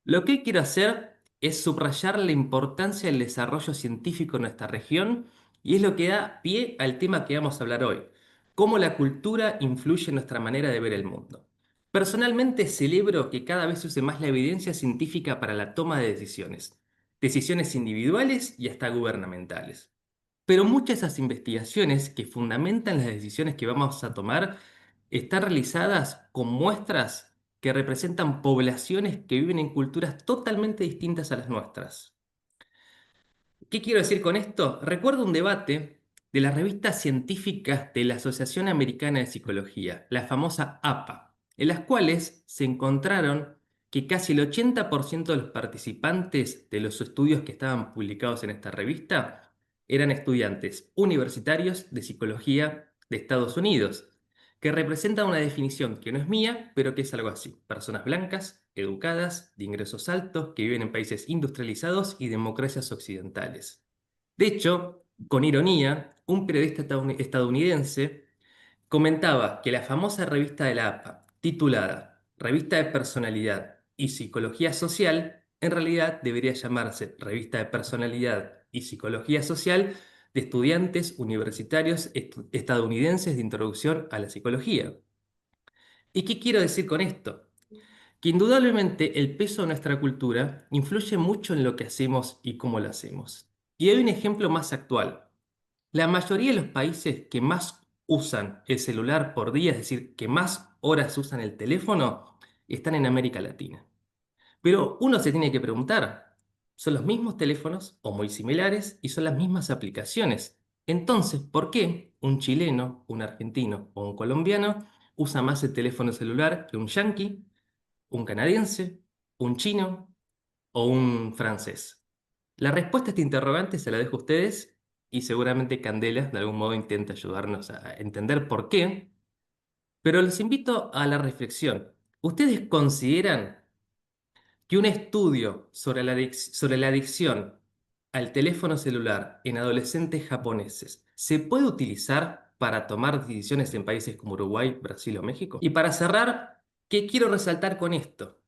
Lo que hoy quiero hacer es subrayar la importancia del desarrollo científico en nuestra región y es lo que da pie al tema que vamos a hablar hoy, cómo la cultura influye en nuestra manera de ver el mundo. Personalmente celebro que cada vez se use más la evidencia científica para la toma de decisiones, decisiones individuales y hasta gubernamentales. Pero muchas de esas investigaciones que fundamentan las decisiones que vamos a tomar están realizadas con muestras que representan poblaciones que viven en culturas totalmente distintas a las nuestras. ¿Qué quiero decir con esto? Recuerdo un debate de las revistas científicas de la Asociación Americana de Psicología, la famosa APA, en las cuales se encontraron que casi el 80% de los participantes de los estudios que estaban publicados en esta revista eran estudiantes universitarios de psicología de Estados Unidos, que representa una definición que no es mía, pero que es algo así: personas blancas, educadas, de ingresos altos, que viven en países industrializados y democracias occidentales. De hecho, con ironía, un periodista estadounidense comentaba que la famosa revista de la APA, titulada Revista de Personalidad y Psicología Social, en realidad debería llamarse Revista de Personalidad y Psicología Social de estudiantes universitarios estadounidenses de introducción a la psicología. ¿Y qué quiero decir con esto? Que indudablemente el peso de nuestra cultura influye mucho en lo que hacemos y cómo lo hacemos. Y hay un ejemplo más actual. La mayoría de los países que más usan el celular por día, es decir, que más horas usan el teléfono, están en América Latina. Pero uno se tiene que preguntar, ¿son los mismos teléfonos o muy similares y son las mismas aplicaciones? Entonces, ¿por qué un chileno, un argentino o un colombiano usa más el teléfono celular que un yanqui, un canadiense, un chino o un francés? La respuesta a este interrogante se la dejo a ustedes y seguramente Candela de algún modo intenta ayudarnos a entender por qué, pero los invito a la reflexión. ¿Ustedes consideran que un estudio sobre la adicción al teléfono celular en adolescentes japoneses se puede utilizar para tomar decisiones en países como Uruguay, Brasil o México? Y para cerrar, ¿qué quiero resaltar con esto?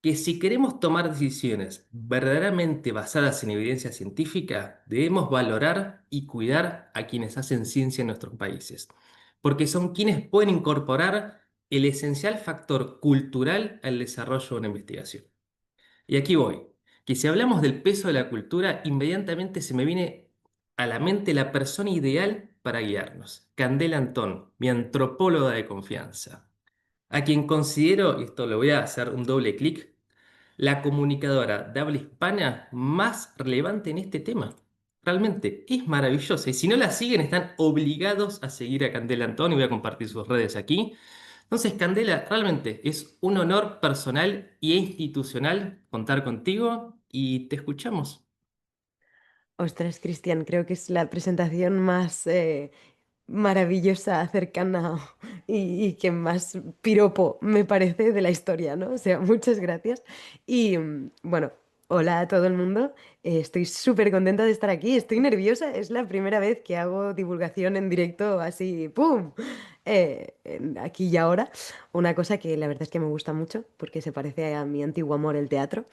Que si queremos tomar decisiones verdaderamente basadas en evidencia científica, debemos valorar y cuidar a quienes hacen ciencia en nuestros países, porque son quienes pueden incorporar el esencial factor cultural al desarrollo de una investigación. Y aquí voy, que si hablamos del peso de la cultura, inmediatamente se me viene a la mente la persona ideal para guiarnos: Candela Antón, mi antropóloga de confianza, a quien considero, y esto lo voy a hacer un doble clic, la comunicadora de habla hispana más relevante en este tema. Realmente es maravillosa. Y si no la siguen, están obligados a seguir a Candela Antón y voy a compartir sus redes aquí. Entonces, Candela, realmente es un honor personal e institucional contar contigo y te escuchamos. Ostras, Cristian, creo que es la presentación más maravillosa, cercana y que más piropo me parece de la historia, ¿no? O sea, muchas gracias. Y bueno, hola a todo el mundo. Estoy súper contenta de estar aquí. Estoy nerviosa. Es la primera vez que hago divulgación en directo así, ¡pum! Aquí y ahora. Una cosa que la verdad es que me gusta mucho porque se parece a mi antiguo amor, el teatro,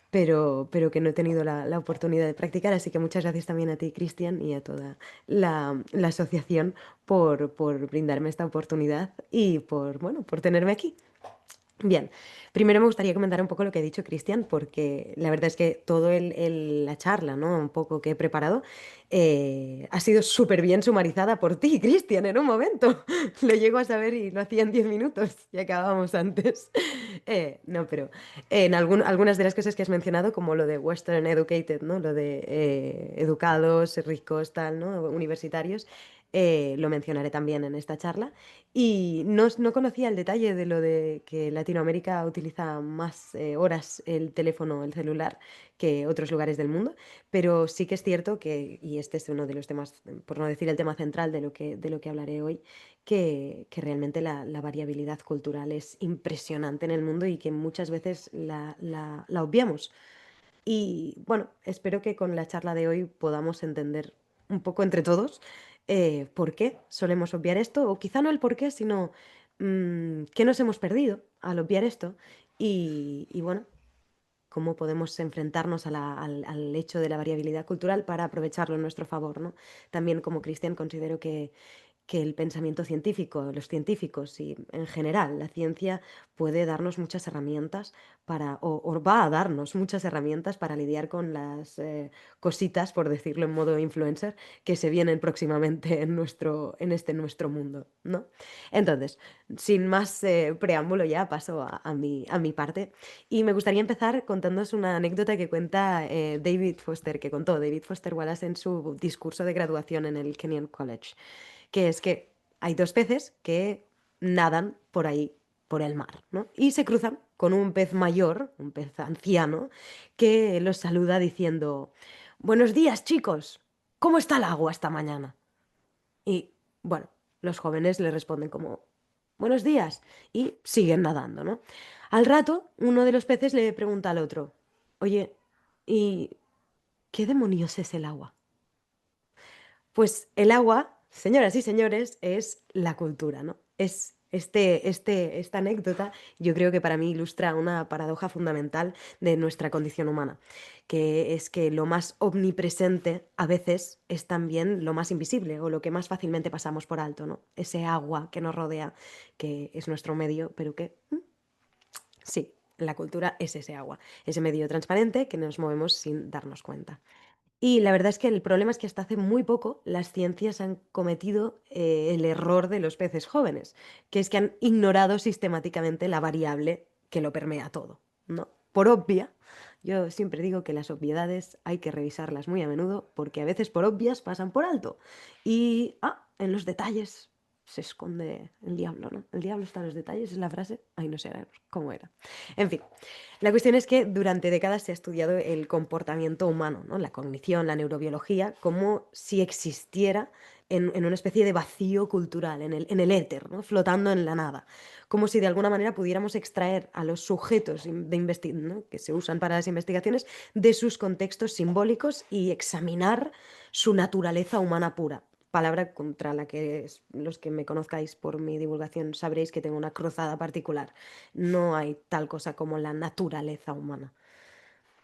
pero que no he tenido la oportunidad de practicar. Así que muchas gracias también a ti, Cristian, y a toda la asociación por brindarme esta oportunidad y bueno, por tenerme aquí. Bien, primero me gustaría comentar un poco lo que ha dicho Cristian, porque la verdad es que todo la charla, ¿no? Un poco que he preparado, ha sido súper bien sumarizada por ti, Cristian, en un momento. Lo llego a saber y lo hacía en 10 minutos y acabábamos antes. No, pero en algunas de las cosas que has mencionado, como lo de Western Educated, ¿no? Lo de educados, ricos, tal, ¿no? Universitarios, lo mencionaré también en esta charla. Y no conocía el detalle de lo de que Latinoamérica utiliza más horas el teléfono, el celular, que otros lugares del mundo, pero sí que es cierto que, y este es uno de los temas, por no decir el tema central de lo que hablaré hoy, que realmente la variabilidad cultural es impresionante en el mundo y que muchas veces la obviamos. Y bueno, espero que con la charla de hoy podamos entender un poco entre todos por qué solemos obviar esto, o quizá no el por qué, sino qué nos hemos perdido al obviar esto. Y bueno. cómo podemos enfrentarnos al hecho de la variabilidad cultural para aprovecharlo en nuestro favor, ¿no? También como cristian considero que el pensamiento científico, los científicos y en general la ciencia puede darnos muchas herramientas o va a darnos muchas herramientas para lidiar con las cositas, por decirlo en modo influencer, que se vienen próximamente en nuestro mundo, ¿no? Entonces, sin más preámbulo ya paso a mi parte y me gustaría empezar contándoos una anécdota que cuenta que contó David Foster Wallace en su discurso de graduación en el Kenyon College, que es que hay dos peces que nadan por ahí, por el mar, ¿no? Y se cruzan con un pez mayor, un pez anciano, que los saluda diciendo, Buenos días, chicos, ¿cómo está el agua esta mañana? Y bueno, los jóvenes le responden como, Buenos días, y siguen nadando, ¿no? Al rato, uno de los peces le pregunta al otro, Oye, ¿y qué demonios es el agua? Pues el agua, señoras y señores, es la cultura, ¿no? Es esta anécdota, yo creo que para mí ilustra una paradoja fundamental de nuestra condición humana, que es que lo más omnipresente a veces es también lo más invisible o lo que más fácilmente pasamos por alto, ¿no? Ese agua que nos rodea, que es nuestro medio, pero que, sí, la cultura es ese agua, ese medio transparente que nos movemos sin darnos cuenta. Y la verdad es que el problema es que hasta hace muy poco las ciencias han cometido el error de los peces jóvenes, que es que han ignorado sistemáticamente la variable que lo permea todo, ¿no? Por obvia, yo siempre digo que las obviedades hay que revisarlas muy a menudo porque a veces por obvias pasan por alto. Y, en los detalles se esconde el diablo, ¿no? El diablo está en los detalles, es la frase. Ay, no sé cómo era. En fin, la cuestión es que durante décadas se ha estudiado el comportamiento humano, ¿no? La cognición, la neurobiología, como si existiera en una especie de vacío cultural, en el éter, ¿no? Flotando en la nada. Como si de alguna manera pudiéramos extraer a los sujetos ¿no? que se usan para las investigaciones de sus contextos simbólicos y examinar su naturaleza humana pura. Palabra contra la que los que me conozcáis por mi divulgación sabréis que tengo una cruzada particular. No hay tal cosa como la naturaleza humana.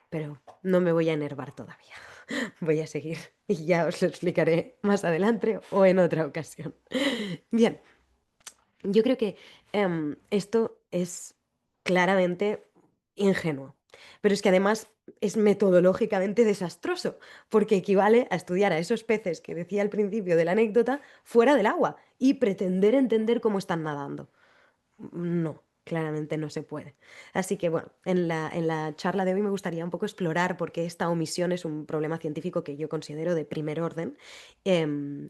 Pero no me voy a enervar todavía. Voy a seguir y ya os lo explicaré más adelante o en otra ocasión. Bien, yo creo que esto es claramente ingenuo, pero es que además es metodológicamente desastroso, porque equivale a estudiar a esos peces que decía al principio de la anécdota fuera del agua y pretender entender cómo están nadando. No, claramente no se puede. Así que bueno, en la charla de hoy me gustaría un poco explorar por qué esta omisión es un problema científico que yo considero de primer orden. Em,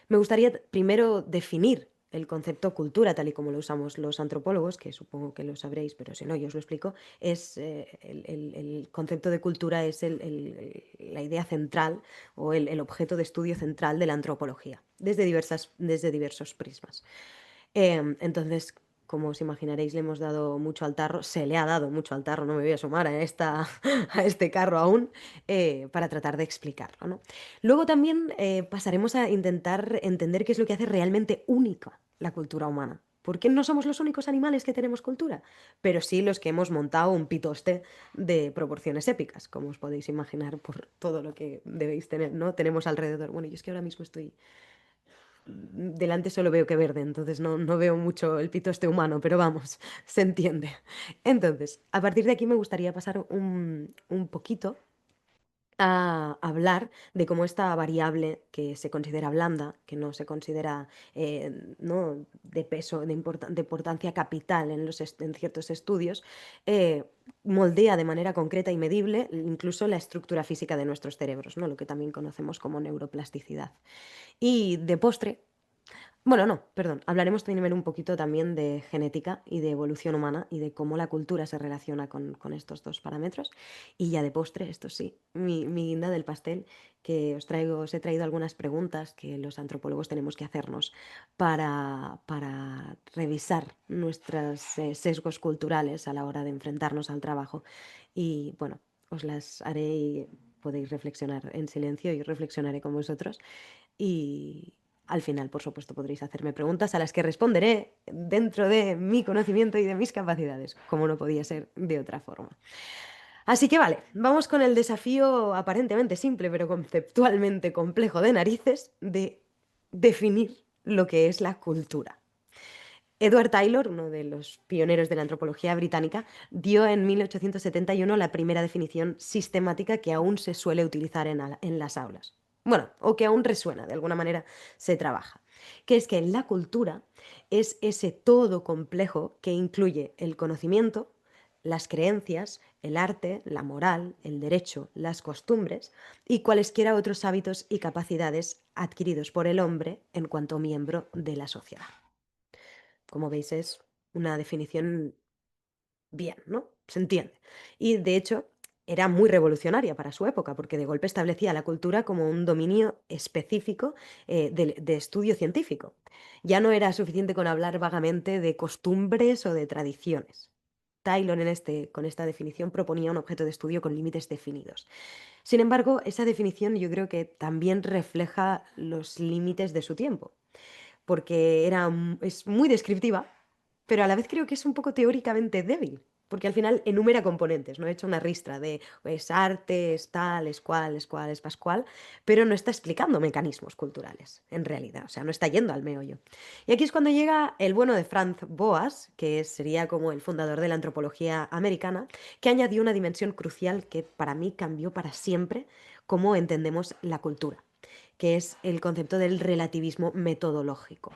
Me gustaría primero definir el concepto cultura, tal y como lo usamos los antropólogos, que supongo que lo sabréis, pero si no, yo os lo explico. El concepto de cultura es la idea central o el objeto de estudio central de la antropología, desde diversos prismas. Entonces, como os imaginaréis, le hemos dado mucho al tarro, se le ha dado mucho al tarro, no me voy a sumar a este carro aún, para tratar de explicarlo, ¿no? Luego también pasaremos a intentar entender qué es lo que hace realmente única la cultura humana. Porque no somos los únicos animales que tenemos cultura, pero sí los que hemos montado un pitoste de proporciones épicas, como os podéis imaginar por todo lo que debéis tener, ¿no? Tenemos alrededor. Bueno, yo es que ahora mismo estoy delante solo veo que verde, entonces no veo mucho el pito este humano, pero vamos, se entiende. Entonces, a partir de aquí me gustaría pasar un poquito a hablar de cómo esta variable que se considera blanda, que no se considera ¿no? de peso, de importancia capital en ciertos estudios, moldea de manera concreta y medible incluso la estructura física de nuestros cerebros, ¿no? Lo que también conocemos como neuroplasticidad. Y de postre, bueno, no, perdón. Hablaremos primero un poquito también de genética y de evolución humana y de cómo la cultura se relaciona con estos dos parámetros. Y ya de postre, esto sí, mi guinda del pastel, que os he traído algunas preguntas que los antropólogos tenemos que hacernos para revisar nuestros sesgos culturales a la hora de enfrentarnos al trabajo. Y bueno, os las haré y podéis reflexionar en silencio y reflexionaré con vosotros. Y al final, por supuesto, podréis hacerme preguntas a las que responderé dentro de mi conocimiento y de mis capacidades, como no podía ser de otra forma. Así que vale, vamos con el desafío aparentemente simple, pero conceptualmente complejo de narices de definir lo que es la cultura. Edward Taylor, uno de los pioneros de la antropología británica, dio en 1871 la primera definición sistemática que aún se suele utilizar en las aulas. Bueno, o que aún resuena, de alguna manera se trabaja. Que es que la cultura es ese todo complejo que incluye el conocimiento, las creencias, el arte, la moral, el derecho, las costumbres y cualesquiera otros hábitos y capacidades adquiridos por el hombre en cuanto miembro de la sociedad. Como veis, es una definición bien, ¿no? Se entiende. Y de hecho, era muy revolucionaria para su época, porque de golpe establecía la cultura como un dominio específico de estudio científico. Ya no era suficiente con hablar vagamente de costumbres o de tradiciones. Taylor con esta definición proponía un objeto de estudio con límites definidos. Sin embargo, esa definición yo creo que también refleja los límites de su tiempo porque es muy descriptiva, pero a la vez creo que es un poco teóricamente débil, porque al final enumera componentes, ¿no? He hecho una ristra de es arte, es tal, es cual, es pascual, pero no está explicando mecanismos culturales, en realidad, o sea, no está yendo al meollo. Y aquí es cuando llega el bueno de Franz Boas, que sería como el fundador de la antropología americana, que añadió una dimensión crucial que para mí cambió para siempre cómo entendemos la cultura, que es el concepto del relativismo metodológico.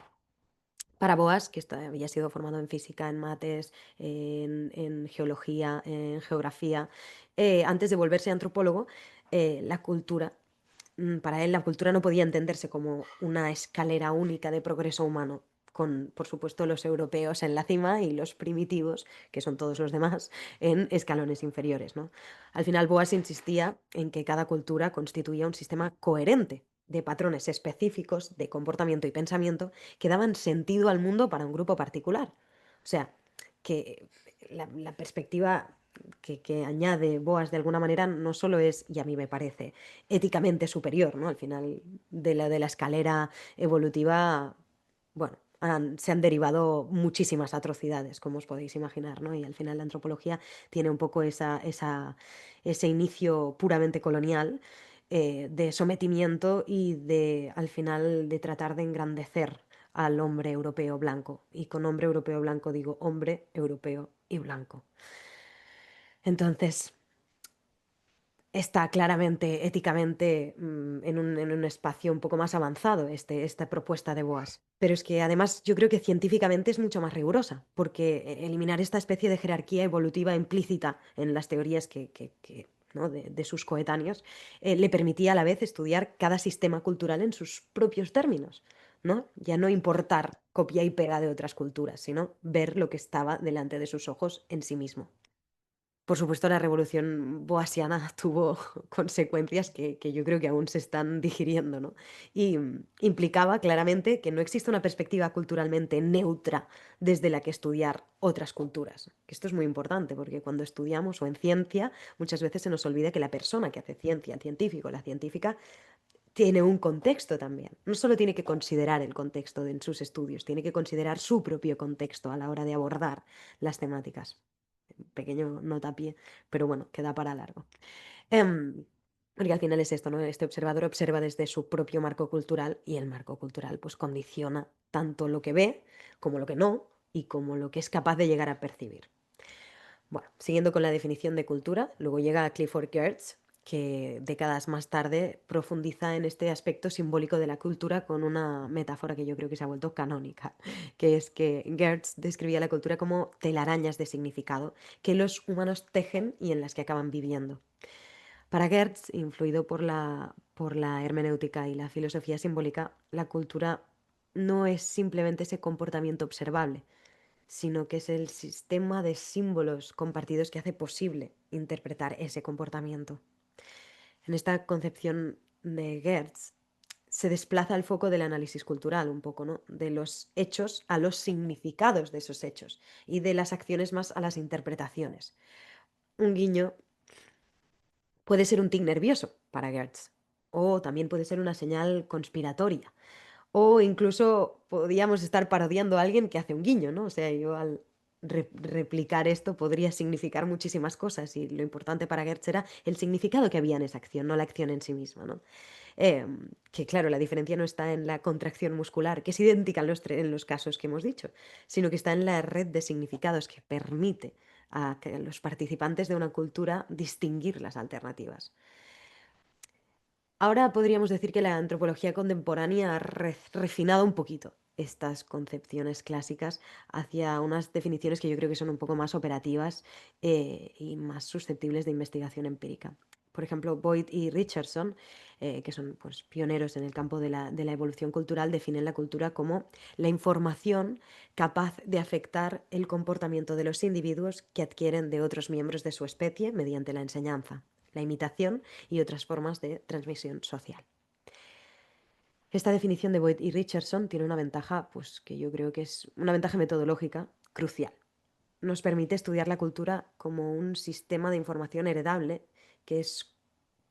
Para Boas, que había sido formado en física, en mates, en geología, en geografía, antes de volverse antropólogo, la cultura, para él la cultura no podía entenderse como una escalera única de progreso humano, con, por supuesto, los europeos en la cima y los primitivos, que son todos los demás, en escalones inferiores, ¿no? Al final, Boas insistía en que cada cultura constituía un sistema coherente de patrones específicos de comportamiento y pensamiento que daban sentido al mundo para un grupo particular. O sea, que la perspectiva que añade Boas de alguna manera no solo es, y a mí me parece, éticamente superior, ¿no? Al final de la escalera evolutiva, bueno, se han derivado muchísimas atrocidades, como os podéis imaginar, ¿no? Y al final la antropología tiene un poco ese inicio puramente colonial de sometimiento y de, al final, de tratar de engrandecer al hombre europeo blanco. Y con hombre europeo blanco digo hombre europeo y blanco. Entonces, está claramente, éticamente, en un espacio un poco más avanzado esta propuesta de Boas. Pero es que además yo creo que científicamente es mucho más rigurosa, porque eliminar esta especie de jerarquía evolutiva implícita en las teorías ¿no? de sus coetáneos le permitía a la vez estudiar cada sistema cultural en sus propios términos, ¿no? Ya no importar copia y pega de otras culturas, sino ver lo que estaba delante de sus ojos en sí mismo. Por supuesto, la revolución boasiana tuvo consecuencias que yo creo que aún se están digiriendo, ¿no? Y implicaba claramente que no existe una perspectiva culturalmente neutra desde la que estudiar otras culturas. Que esto es muy importante porque cuando estudiamos o en ciencia, muchas veces se nos olvida que la persona que hace ciencia, el científico, la científica, tiene un contexto también. No solo tiene que considerar el contexto en sus estudios, tiene que considerar su propio contexto a la hora de abordar las temáticas. Pequeño notapié, pero bueno, queda para largo. Porque al final es esto, ¿no? Este observador observa desde su propio marco cultural y el marco cultural pues condiciona tanto lo que ve como lo que no y como lo que es capaz de llegar a percibir. Bueno, siguiendo con la definición de cultura, luego llega Clifford Geertz, que décadas más tarde profundiza en este aspecto simbólico de la cultura con una metáfora que yo creo que se ha vuelto canónica, que es que Geertz describía la cultura como telarañas de significado que los humanos tejen y en las que acaban viviendo. Para Geertz, influido por la hermenéutica y la filosofía simbólica, la cultura no es simplemente ese comportamiento observable, sino que es el sistema de símbolos compartidos que hace posible interpretar ese comportamiento. En esta concepción de Geertz se desplaza el foco del análisis cultural un poco, ¿no? De los hechos a los significados de esos hechos y de las acciones más a las interpretaciones. Un guiño puede ser un tic nervioso para Geertz, o también puede ser una señal conspiratoria, o incluso podríamos estar parodiando a alguien que hace un guiño, ¿no? O sea, igual. replicar esto podría significar muchísimas cosas y lo importante para Gertz era el significado que había en esa acción, no la acción en sí misma, ¿no? Que claro, la diferencia no está en la contracción muscular, que es idéntica en los casos que hemos dicho, sino que está en la red de significados que permite a que los participantes de una cultura distinguir las alternativas. Ahora podríamos decir que la antropología contemporánea ha refinado un poquito estas concepciones clásicas hacia unas definiciones que yo creo que son un poco más operativas y más susceptibles de investigación empírica. Por ejemplo, Boyd y Richardson, que son pues, pioneros en el campo de la evolución cultural, definen la cultura como la información capaz de afectar el comportamiento de los individuos que adquieren de otros miembros de su especie mediante la enseñanza, la imitación y otras formas de transmisión social. Esta definición de Boyd y Richardson tiene una ventaja, pues que yo creo que es una ventaja metodológica crucial. Nos permite estudiar la cultura como un sistema de información heredable que es,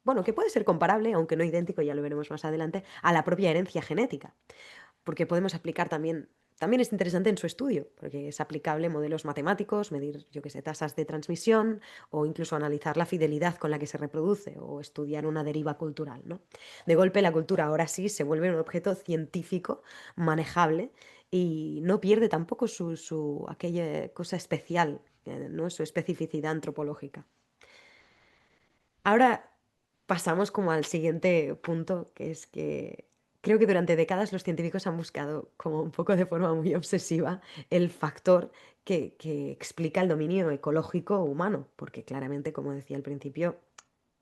bueno, que puede ser comparable, aunque no idéntico, ya lo veremos más adelante, a la propia herencia genética porque podemos aplicar también es interesante en su estudio, porque es aplicable a modelos matemáticos, medir, yo qué sé, tasas de transmisión o incluso analizar la fidelidad con la que se reproduce o estudiar una deriva cultural, ¿no? De golpe la cultura ahora sí se vuelve un objeto científico manejable y no pierde tampoco aquella cosa especial, ¿no? Su especificidad antropológica. Ahora pasamos como al siguiente punto, que es que creo que durante décadas los científicos han buscado como un poco de forma muy obsesiva el factor que explica el dominio ecológico humano, porque claramente, como decía al principio,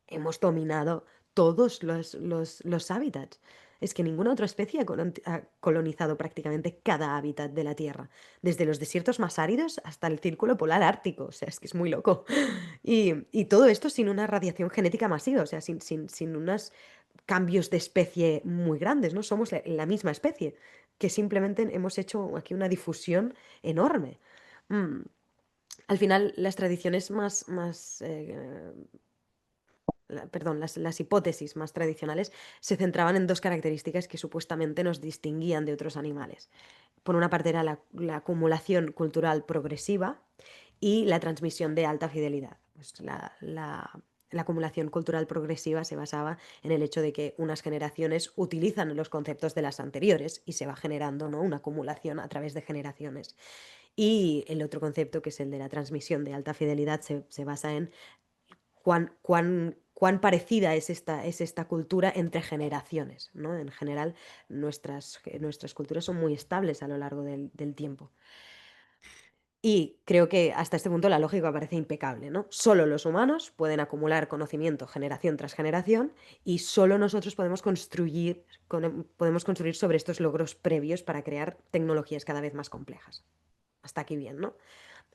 hemos dominado todos los hábitats. Es que ninguna otra especie ha colonizado prácticamente cada hábitat de la Tierra, desde los desiertos más áridos hasta el círculo polar ártico. O sea, es que es muy loco. Y todo esto sin una radiación genética masiva, o sea, sin unos cambios de especie muy grandes, ¿no? Somos la misma especie, que simplemente hemos hecho aquí una difusión enorme. Mm, Al final, las tradiciones perdón, las hipótesis más tradicionales se centraban en dos características que supuestamente nos distinguían de otros animales. Por una parte era la acumulación cultural progresiva y la transmisión de alta fidelidad. Pues la acumulación cultural progresiva se basaba en el hecho de que unas generaciones utilizan los conceptos de las anteriores y se va generando, ¿no?, una acumulación a través de generaciones. Y el otro concepto, que es el de la transmisión de alta fidelidad, se basa en cuán parecida es esta cultura entre generaciones, ¿no? En general, nuestras culturas son muy estables a lo largo del tiempo. Y creo que hasta este punto la lógica parece impecable, ¿no? Solo los humanos pueden acumular conocimiento generación tras generación y solo nosotros podemos construir sobre estos logros previos para crear tecnologías cada vez más complejas. Hasta aquí bien, ¿no?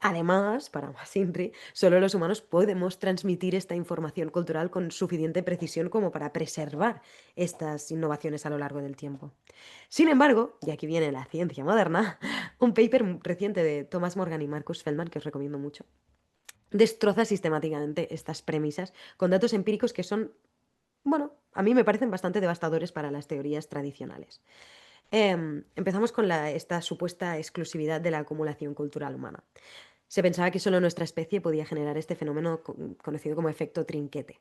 Además, para más INRI, solo los humanos podemos transmitir esta información cultural con suficiente precisión como para preservar estas innovaciones a lo largo del tiempo. Sin embargo, y aquí viene la ciencia moderna, un paper reciente de Thomas Morgan y Marcus Feldman, que os recomiendo mucho, destroza sistemáticamente estas premisas con datos empíricos que son, bueno, a mí me parecen bastante devastadores para las teorías tradicionales. Empezamos con esta supuesta exclusividad de la acumulación cultural humana. Se pensaba que solo nuestra especie podía generar este fenómeno conocido como efecto trinquete,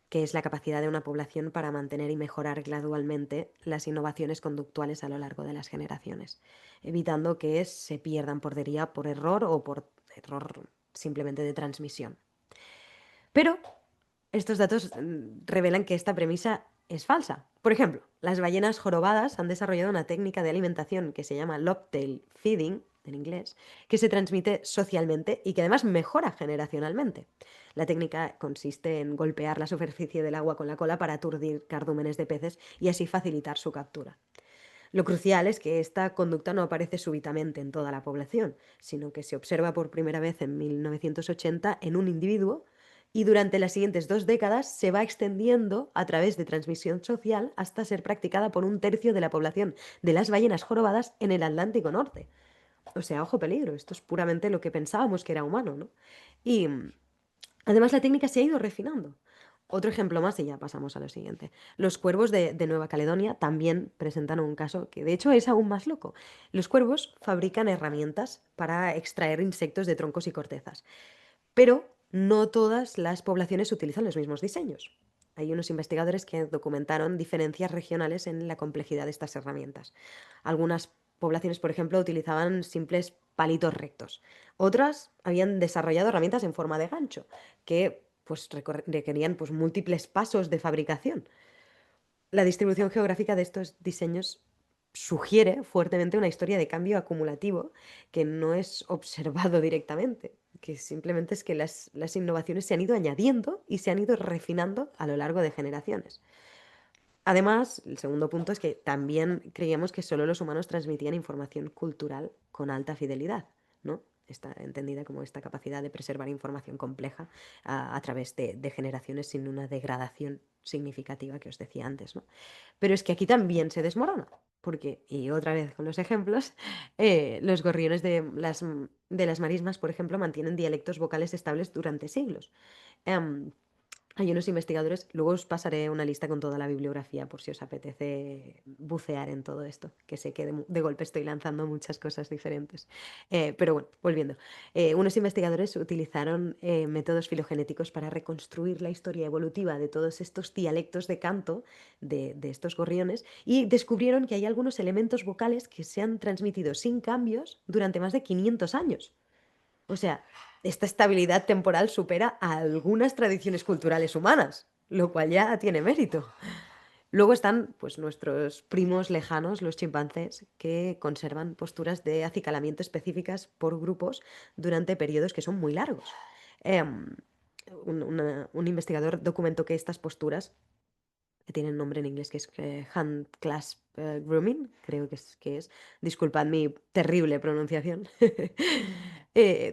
que es la capacidad de una población para mantener y mejorar gradualmente las innovaciones conductuales a lo largo de las generaciones, evitando que se pierdan por deriva, por error o por error simplemente de transmisión. Pero estos datos revelan que esta premisa es falsa. Por ejemplo, las ballenas jorobadas han desarrollado una técnica de alimentación que se llama lobtail feeding, en inglés, que se transmite socialmente y que además mejora generacionalmente. La técnica consiste en golpear la superficie del agua con la cola para aturdir cardúmenes de peces y así facilitar su captura. Lo crucial es que esta conducta no aparece súbitamente en toda la población, sino que se observa por primera vez en 1980 en un individuo y durante las siguientes 2 décadas se va extendiendo a través de transmisión social hasta ser practicada por un tercio de la población de las ballenas jorobadas en el Atlántico Norte. O sea, ojo peligro, esto es puramente lo que pensábamos que era humano, ¿no? Y además la técnica se ha ido refinando. Otro ejemplo más y ya pasamos a lo siguiente. Los cuervos de Nueva Caledonia también presentan un caso que de hecho es aún más loco. Los cuervos fabrican herramientas para extraer insectos de troncos y cortezas, pero no todas las poblaciones utilizan los mismos diseños. Hay unos investigadores que documentaron diferencias regionales en la complejidad de estas herramientas. Algunas poblaciones, por ejemplo, utilizaban simples palitos rectos. Otras habían desarrollado herramientas en forma de gancho, que pues requerían pues, múltiples pasos de fabricación. La distribución geográfica de estos diseños sugiere fuertemente una historia de cambio acumulativo que no es observado directamente, que simplemente es que las innovaciones se han ido añadiendo y se han ido refinando a lo largo de generaciones. Además, el segundo punto es que también creíamos que solo los humanos transmitían información cultural con alta fidelidad, ¿no? Está entendida como esta capacidad de preservar información compleja a través de generaciones sin una degradación significativa que os decía antes, ¿no? Pero es que aquí también se desmorona, porque, y otra vez con los ejemplos, los gorriones de las marismas, por ejemplo, mantienen dialectos vocales estables durante siglos. Em, Hay unos investigadores, luego os pasaré una lista con toda la bibliografía por si os apetece bucear en todo esto, que sé que de golpe estoy lanzando muchas cosas diferentes. Pero bueno, volviendo. Unos investigadores utilizaron métodos filogenéticos para reconstruir la historia evolutiva de todos estos dialectos de canto de estos gorriones y descubrieron que hay algunos elementos vocales que se han transmitido sin cambios durante más de 500 años. O sea, esta estabilidad temporal supera a algunas tradiciones culturales humanas, lo cual ya tiene mérito. Luego están, pues, nuestros primos lejanos, los chimpancés, que conservan posturas de acicalamiento específicas por grupos durante periodos que son muy largos. Em, un investigador documentó que estas posturas que tiene nombre en inglés, que es hand clasp grooming, creo que es. Disculpad mi terrible pronunciación.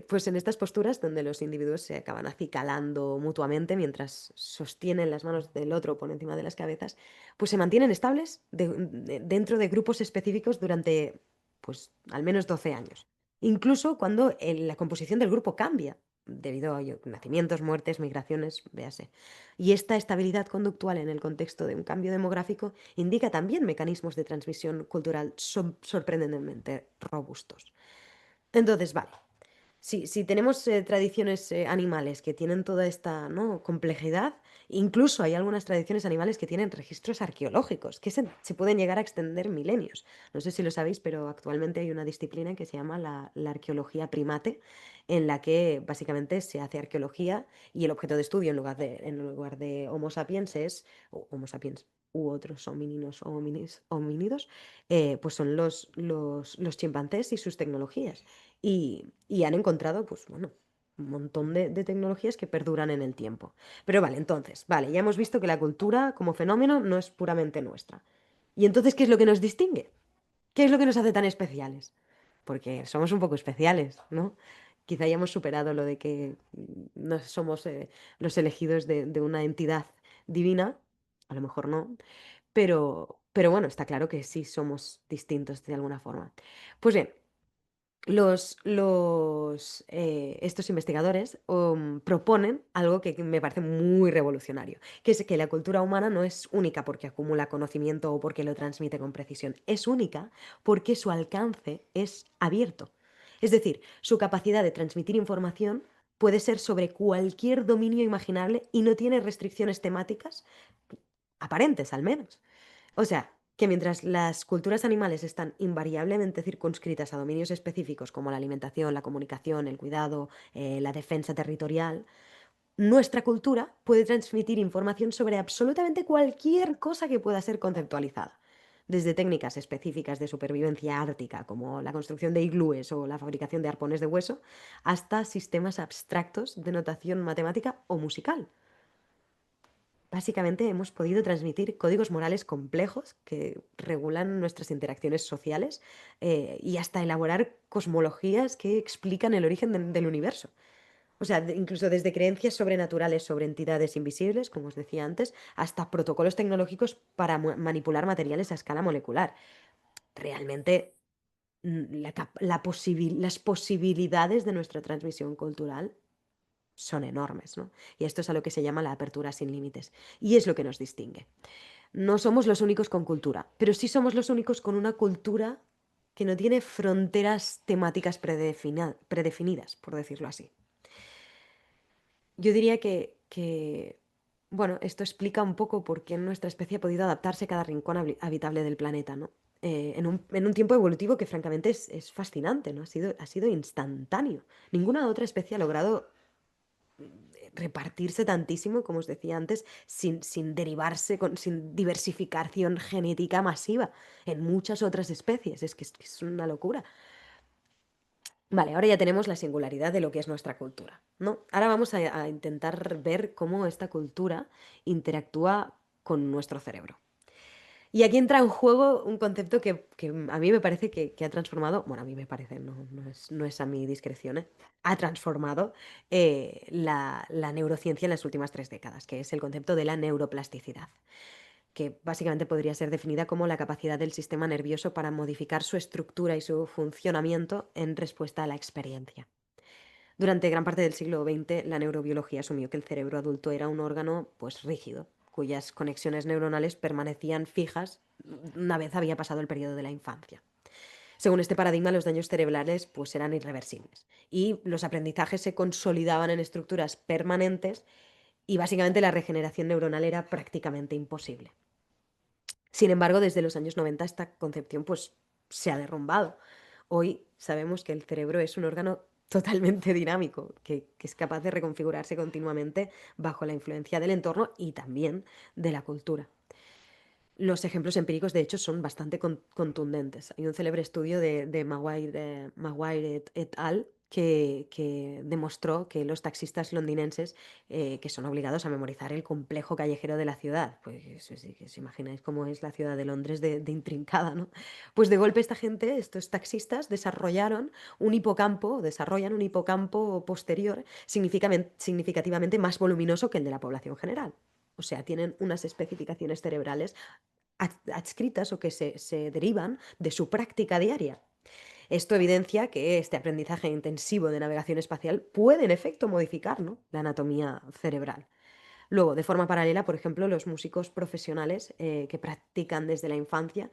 Pues en estas posturas donde los individuos se acaban acicalando mutuamente mientras sostienen las manos del otro por encima de las cabezas, pues se mantienen estables dentro de grupos específicos durante, pues, al menos 12 años. Incluso cuando la composición del grupo cambia, debido a nacimientos, muertes, migraciones, véase. Y esta estabilidad conductual en el contexto de un cambio demográfico indica también mecanismos de transmisión cultural sorprendentemente robustos. Entonces, vale, si tenemos tradiciones animales que tienen toda esta, ¿no?, complejidad, incluso hay algunas tradiciones animales que tienen registros arqueológicos que se pueden llegar a extender milenios. No sé si lo sabéis, pero actualmente hay una disciplina que se llama la arqueología primate, en la que básicamente se hace arqueología y el objeto de estudio en lugar de Homo sapiens Homo sapiens u otros homínidos o homínidos, pues son los chimpancés y sus tecnologías. Y han encontrado, pues bueno, un montón de tecnologías que perduran en el tiempo. Pero vale, entonces, vale, ya hemos visto que la cultura como fenómeno no es puramente nuestra. ¿Y entonces qué es lo que nos distingue? ¿Qué es lo que nos hace tan especiales? Porque somos un poco especiales, ¿no? Quizá hayamos superado lo de que no somos los elegidos de una entidad divina, a lo mejor no, pero bueno, está claro que sí somos distintos de alguna forma. Pues bien, estos investigadores proponen algo que me parece muy revolucionario, que es que la cultura humana no es única porque acumula conocimiento o porque lo transmite con precisión, es única porque su alcance es abierto. Es decir, su capacidad de transmitir información puede ser sobre cualquier dominio imaginable y no tiene restricciones temáticas aparentes, al menos. O sea, que mientras las culturas animales están invariablemente circunscritas a dominios específicos como la alimentación, la comunicación, el cuidado, la defensa territorial, nuestra cultura puede transmitir información sobre absolutamente cualquier cosa que pueda ser conceptualizada. Desde técnicas específicas de supervivencia ártica, como la construcción de iglúes o la fabricación de arpones de hueso, hasta sistemas abstractos de notación matemática o musical. Básicamente hemos podido transmitir códigos morales complejos que regulan nuestras interacciones sociales y hasta elaborar cosmologías que explican el origen del universo. O sea, incluso desde creencias sobrenaturales sobre entidades invisibles, como os decía antes, hasta protocolos tecnológicos para manipular materiales a escala molecular. Realmente, las posibilidades de nuestra transmisión cultural son enormes, ¿no? Y esto es a lo que se llama la apertura sin límites. Y es lo que nos distingue. No somos los únicos con cultura, pero sí somos los únicos con una cultura que no tiene fronteras temáticas predefinidas, por decirlo así. Yo diría bueno, esto explica un poco por qué nuestra especie ha podido adaptarse a cada rincón habitable del planeta, ¿no? En un tiempo evolutivo que francamente es fascinante, ¿no? Ha sido instantáneo. Ninguna otra especie ha logrado repartirse tantísimo, como os decía antes, sin derivarse, sin diversificación genética masiva en muchas otras especies. Es que es una locura. Vale, ahora ya tenemos la singularidad de lo que es nuestra cultura, ¿no? Ahora vamos a intentar ver cómo esta cultura interactúa con nuestro cerebro. Y aquí entra en juego un concepto que a mí me parece que ha transformado, bueno, a mí me parece, no es a mi discreción, ¿eh? Ha transformado la neurociencia en las últimas 3 décadas, que es el concepto de la neuroplasticidad, que básicamente podría ser definida como la capacidad del sistema nervioso para modificar su estructura y su funcionamiento en respuesta a la experiencia. Durante gran parte del siglo XX, la neurobiología asumió que el cerebro adulto era un órgano, pues, rígido, cuyas conexiones neuronales permanecían fijas una vez había pasado el periodo de la infancia. Según este paradigma, los daños cerebrales, pues, eran irreversibles y los aprendizajes se consolidaban en estructuras permanentes y básicamente la regeneración neuronal era prácticamente imposible. Sin embargo, desde los años 90 esta concepción, pues, se ha derrumbado. Hoy sabemos que el cerebro es un órgano totalmente dinámico, que es capaz de reconfigurarse continuamente bajo la influencia del entorno y también de la cultura. Los ejemplos empíricos, de hecho, son bastante contundentes. Hay un célebre estudio de Maguire et al. Que demostró que los taxistas londinenses, que son obligados a memorizar el complejo callejero de la ciudad, pues sí, que os imagináis cómo es la ciudad de Londres de intrincada, ¿no? Pues de golpe esta gente, estos taxistas, desarrollan un hipocampo posterior significativamente más voluminoso que el de la población general. O sea, tienen unas especificaciones cerebrales adscritas o que se derivan de su práctica diaria. Esto evidencia que este aprendizaje intensivo de navegación espacial puede en efecto modificar, ¿no?, la anatomía cerebral. Luego, de forma paralela, por ejemplo, los músicos profesionales que practican desde la infancia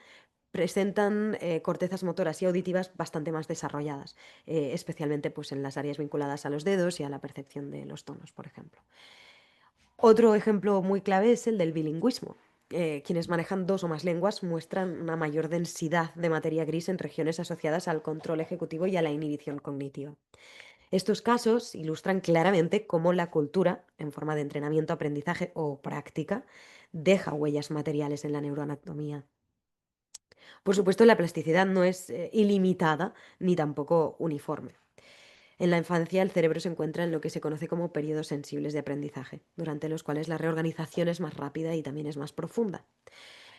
presentan cortezas motoras y auditivas bastante más desarrolladas, especialmente, pues, en las áreas vinculadas a los dedos y a la percepción de los tonos, por ejemplo. Otro ejemplo muy clave es el del bilingüismo. Quienes manejan 2 o más lenguas muestran una mayor densidad de materia gris en regiones asociadas al control ejecutivo y a la inhibición cognitiva. Estos casos ilustran claramente cómo la cultura, en forma de entrenamiento, aprendizaje o práctica, deja huellas materiales en la neuroanatomía. Por supuesto, la plasticidad no es ilimitada ni tampoco uniforme. En la infancia, el cerebro se encuentra en lo que se conoce como periodos sensibles de aprendizaje, durante los cuales la reorganización es más rápida y también es más profunda.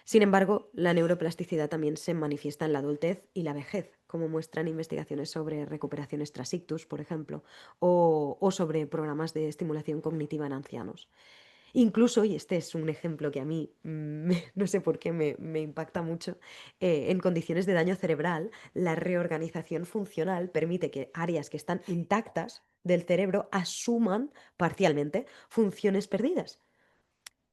Sin embargo, la neuroplasticidad también se manifiesta en la adultez y la vejez, como muestran investigaciones sobre recuperaciones tras ictus, por ejemplo, o sobre programas de estimulación cognitiva en ancianos. Incluso, y este es un ejemplo que a mí, no sé por qué me impacta mucho, en condiciones de daño cerebral, la reorganización funcional permite que áreas que están intactas del cerebro asuman parcialmente funciones perdidas.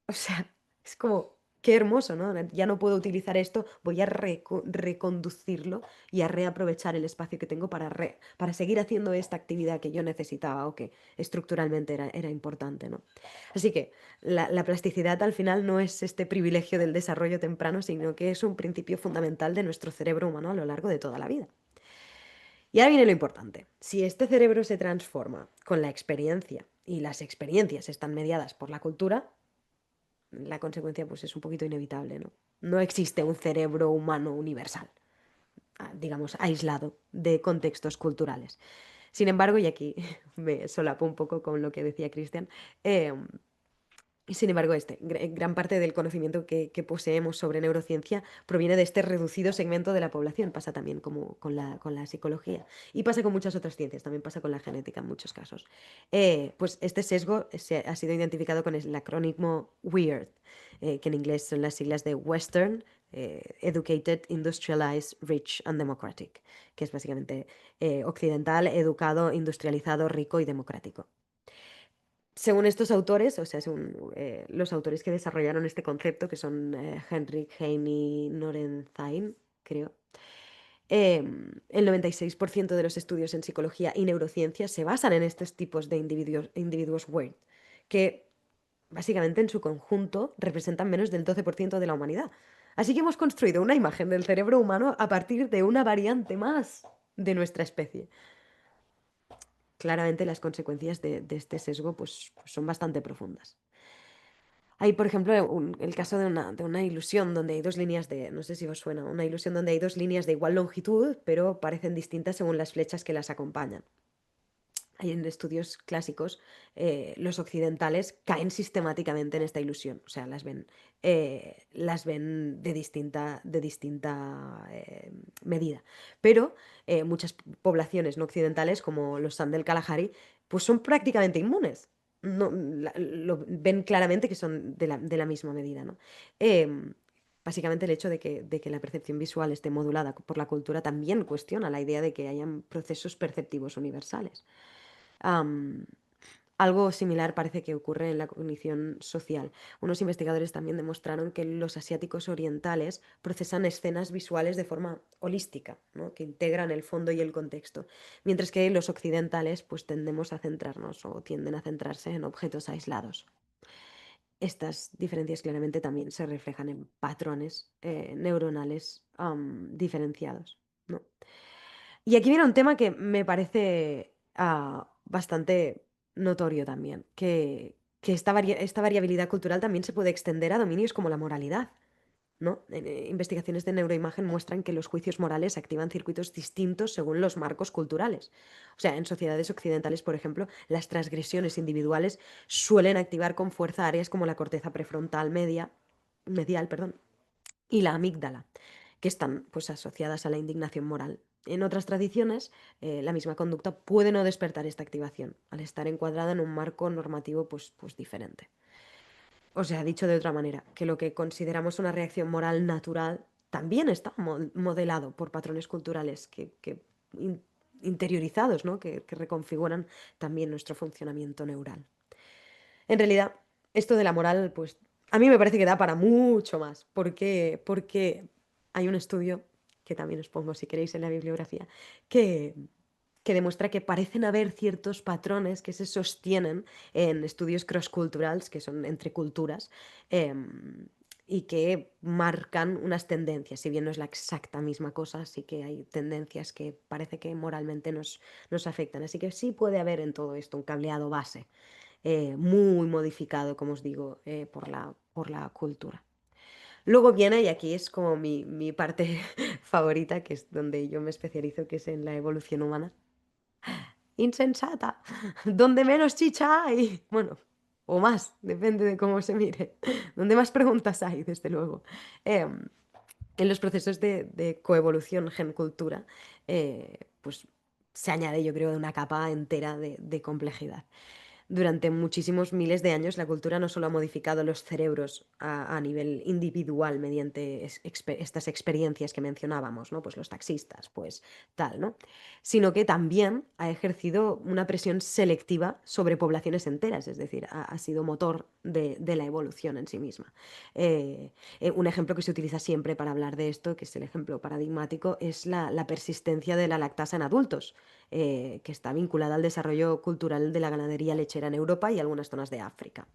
O sea, es como, qué hermoso, ¿no? Ya no puedo utilizar esto, voy a reconducirlo y a reaprovechar el espacio que tengo para seguir haciendo esta actividad que yo necesitaba o que estructuralmente era importante, ¿no? Así que la plasticidad al final no es este privilegio del desarrollo temprano, sino que es un principio fundamental de nuestro cerebro humano a lo largo de toda la vida. Y ahora viene lo importante. Si este cerebro se transforma con la experiencia y las experiencias están mediadas por la cultura, la consecuencia, pues, es un poquito inevitable, ¿no? No existe un cerebro humano universal, digamos, aislado de contextos culturales. Sin embargo, y aquí me solapo un poco con lo que decía Cristian, eh, sin embargo, gran parte del conocimiento que poseemos sobre neurociencia proviene de este reducido segmento de la población. Pasa también como con la psicología. Y pasa con muchas otras ciencias, también pasa con la genética en muchos casos. Pues este sesgo ha sido identificado con el acrónimo WEIRD, que en inglés son las siglas de Western, Educated, Industrialized, Rich and Democratic, que es básicamente occidental, educado, industrializado, rico y democrático. Según estos autores, o sea, según los autores que desarrollaron este concepto, que son Henrik Heine y Norenzain, creo, el 96% de los estudios en psicología y neurociencia se basan en estos tipos de individuos weird, que básicamente en su conjunto representan menos del 12% de la humanidad. Así que hemos construido una imagen del cerebro humano a partir de una variante más de nuestra especie. Claramente las consecuencias de este sesgo pues son bastante profundas. Hay, por ejemplo, el caso de una ilusión donde hay dos líneas de, no sé si os suena, una ilusión donde hay dos líneas de igual longitud, pero parecen distintas según las flechas que las acompañan. Hay en estudios clásicos, los occidentales caen sistemáticamente en esta ilusión, o sea, las ven de distinta medida. Pero muchas poblaciones no occidentales, como los San del Kalahari, pues son prácticamente inmunes. No, lo ven claramente que son de la misma medida, ¿no? Em, Básicamente el hecho de que la percepción visual esté modulada por la cultura también cuestiona la idea de que hayan procesos perceptivos universales. Am, Algo similar parece que ocurre en la cognición social. Unos investigadores también demostraron que los asiáticos orientales procesan escenas visuales de forma holística, ¿no? Que integran el fondo y el contexto, mientras que los occidentales pues tendemos a centrarnos o tienden a centrarse en objetos aislados. Estas diferencias claramente también se reflejan en patrones neuronales diferenciados, ¿no? Y aquí viene un tema que me parece bastante notorio también, que esta variabilidad cultural también se puede extender a dominios como la moralidad, ¿no? Investigaciones de neuroimagen muestran que los juicios morales activan circuitos distintos según los marcos culturales. O sea, en sociedades occidentales, por ejemplo, las transgresiones individuales suelen activar con fuerza áreas como la corteza prefrontal medial, perdón, y la amígdala, que están pues asociadas a la indignación moral. En otras tradiciones, la misma conducta puede no despertar esta activación, al estar encuadrada en un marco normativo pues diferente. O sea, dicho de otra manera, que lo que consideramos una reacción moral natural también está modelado por patrones culturales que interiorizados, ¿no? Que reconfiguran también nuestro funcionamiento neural. En realidad, esto de la moral, pues a mí me parece que da para mucho más. ¿Por qué? Porque hay un estudio, que también os pongo si queréis en la bibliografía, que, que demuestra que parecen haber ciertos patrones que se sostienen en estudios cross-culturals, que son entre culturas, y que marcan unas tendencias. Si bien no es la exacta misma cosa, sí que hay tendencias que parece que moralmente nos afectan. Así que sí puede haber en todo esto un cableado base muy modificado, como os digo, por la cultura. Luego viene, y aquí es como mi parte favorita, que es donde yo me especializo, que es en la evolución humana. Insensata, donde menos chicha hay, bueno, o más, depende de cómo se mire, donde más preguntas hay, desde luego. Em, en los procesos de coevolución gen-cultura, pues se añade, yo creo, una capa entera de complejidad. Durante muchísimos miles de años, la cultura no solo ha modificado los cerebros a nivel individual mediante estas experiencias que mencionábamos, ¿no? Pues los taxistas, pues tal, ¿no? Sino que también ha ejercido una presión selectiva sobre poblaciones enteras, es decir, ha sido motor de la evolución en sí misma. Un ejemplo que se utiliza siempre para hablar de esto, que es el ejemplo paradigmático, es la persistencia de la lactasa en adultos, que está vinculada al desarrollo cultural de la ganadería lechera en Europa y algunas zonas de África.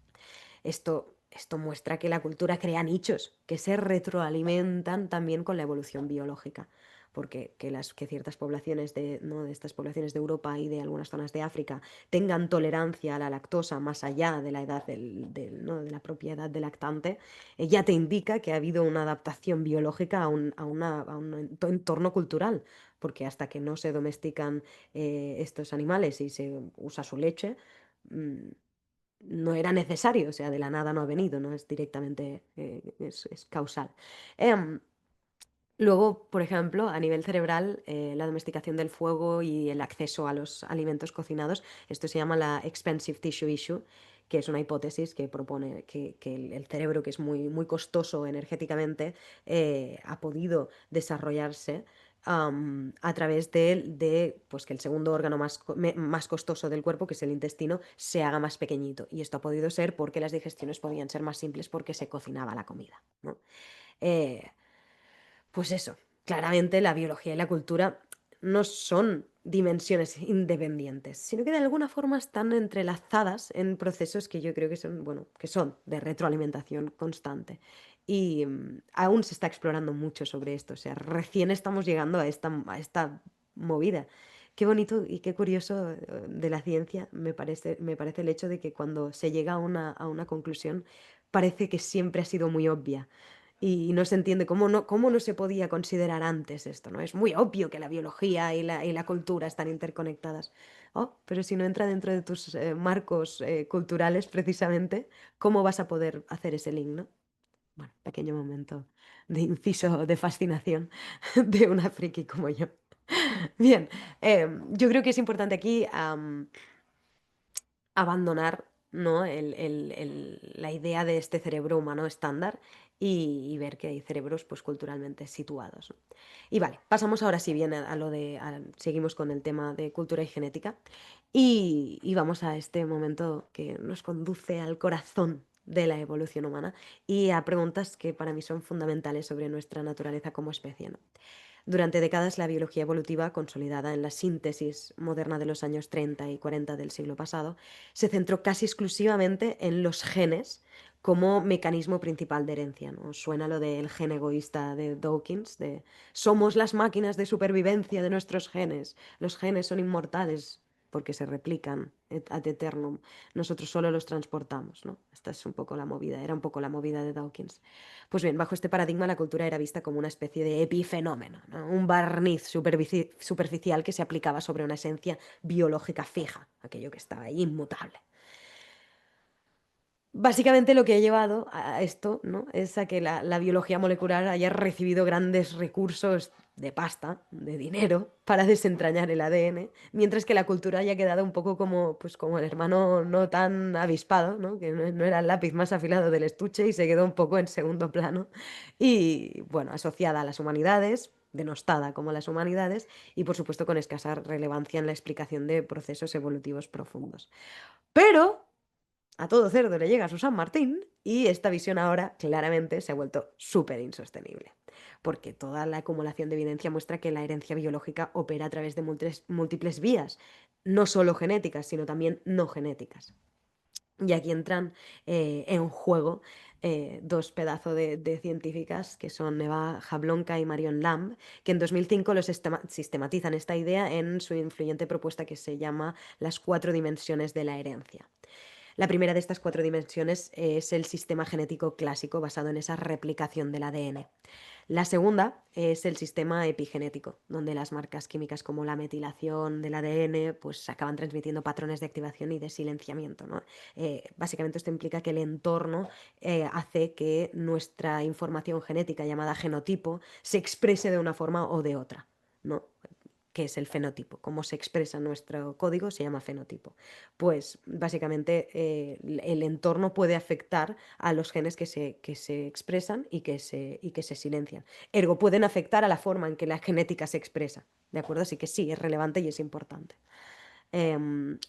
Esto muestra que la cultura crea nichos que se retroalimentan también con la evolución biológica, porque que ciertas poblaciones ¿no? de estas poblaciones de Europa y de algunas zonas de África tengan tolerancia a la lactosa más allá de la edad ¿no? de la propia edad del lactante, ya te indica que ha habido una adaptación biológica a un entorno cultural, porque hasta que no se domestican estos animales y se usa su leche, mm, no era necesario, o sea, de la nada no ha venido, no es directamente, es causal. Em, Luego, por ejemplo, a nivel cerebral, la domesticación del fuego y el acceso a los alimentos cocinados, esto se llama la expensive tissue issue, que es una hipótesis que propone que el cerebro, que es muy, muy costoso energéticamente, ha podido desarrollarse a través pues que el segundo órgano más costoso del cuerpo, que es el intestino, se haga más pequeñito. Y esto ha podido ser porque las digestiones podían ser más simples porque se cocinaba la comida, ¿no? Eh, pues eso, claramente la biología y la cultura no son dimensiones independientes, sino que de alguna forma están entrelazadas en procesos que yo creo que son, bueno, que son de retroalimentación constante. Y aún se está explorando mucho sobre esto, o sea, recién estamos llegando a esta movida. Qué bonito y qué curioso de la ciencia me parece el hecho de que cuando se llega a una conclusión parece que siempre ha sido muy obvia y no se entiende cómo no se podía considerar antes esto, ¿no? Es muy obvio que la biología y la cultura están interconectadas. Oh, pero si no entra dentro de tus marcos culturales, precisamente, ¿cómo vas a poder hacer ese link, ¿no? Bueno, pequeño momento de inciso de fascinación de una friki como yo. Bien, yo creo que es importante aquí abandonar, ¿no? La idea de este cerebro humano estándar y ver que hay cerebros pues, culturalmente situados, ¿no? Y vale, pasamos ahora sí bien a lo de... seguimos con el tema de cultura y genética y vamos a este momento que nos conduce al corazón de la evolución humana y a preguntas que para mí son fundamentales sobre nuestra naturaleza como especie, ¿no? Durante décadas, la biología evolutiva, consolidada en la síntesis moderna de los años 30 y 40 del siglo pasado, se centró casi exclusivamente en los genes como mecanismo principal de herencia, ¿no? Suena lo del gen egoísta de Dawkins, de somos las máquinas de supervivencia de nuestros genes, los genes son inmortales porque se replican ad eternum, nosotros solo los transportamos, ¿no? Esta es un poco la movida, era un poco la movida de Dawkins. Pues bien, bajo este paradigma la cultura era vista como una especie de epifenómeno, ¿no? Un barniz superficial que se aplicaba sobre una esencia biológica fija, aquello que estaba ahí inmutable. Básicamente lo que ha llevado a esto, ¿no? Es a que la biología molecular haya recibido grandes recursos de pasta, de dinero, para desentrañar el ADN, mientras que la cultura haya quedado un poco como, pues, como el hermano no tan avispado, ¿no? Que no era el lápiz más afilado del estuche y se quedó un poco en segundo plano. Y bueno, asociada a las humanidades, denostada como las humanidades, y por supuesto con escasa relevancia en la explicación de procesos evolutivos profundos. Pero a todo cerdo le llega su San Martín y esta visión ahora claramente se ha vuelto súper insostenible, porque toda la acumulación de evidencia muestra que la herencia biológica opera a través de múltiples vías, no solo genéticas, sino también no genéticas. Y aquí entran en juego dos pedazos de científicas que son Eva Jablonka y Marion Lamb, que en 2005 sistematizan esta idea en su influyente propuesta que se llama Las cuatro dimensiones de la herencia. La primera de estas cuatro dimensiones es el sistema genético clásico basado en esa replicación del ADN. La segunda es el sistema epigenético, donde las marcas químicas como la metilación del ADN pues acaban transmitiendo patrones de activación y de silenciamiento, ¿no? Básicamente esto implica que el entorno hace que nuestra información genética llamada genotipo se exprese de una forma o de otra, ¿no? ¿Qué es el fenotipo? Cómo se expresa nuestro código se llama fenotipo. Pues básicamente el entorno puede afectar a los genes que se expresan y que se silencian. Ergo, pueden afectar a la forma en que la genética se expresa. ¿De acuerdo? Así que sí, es relevante y es importante.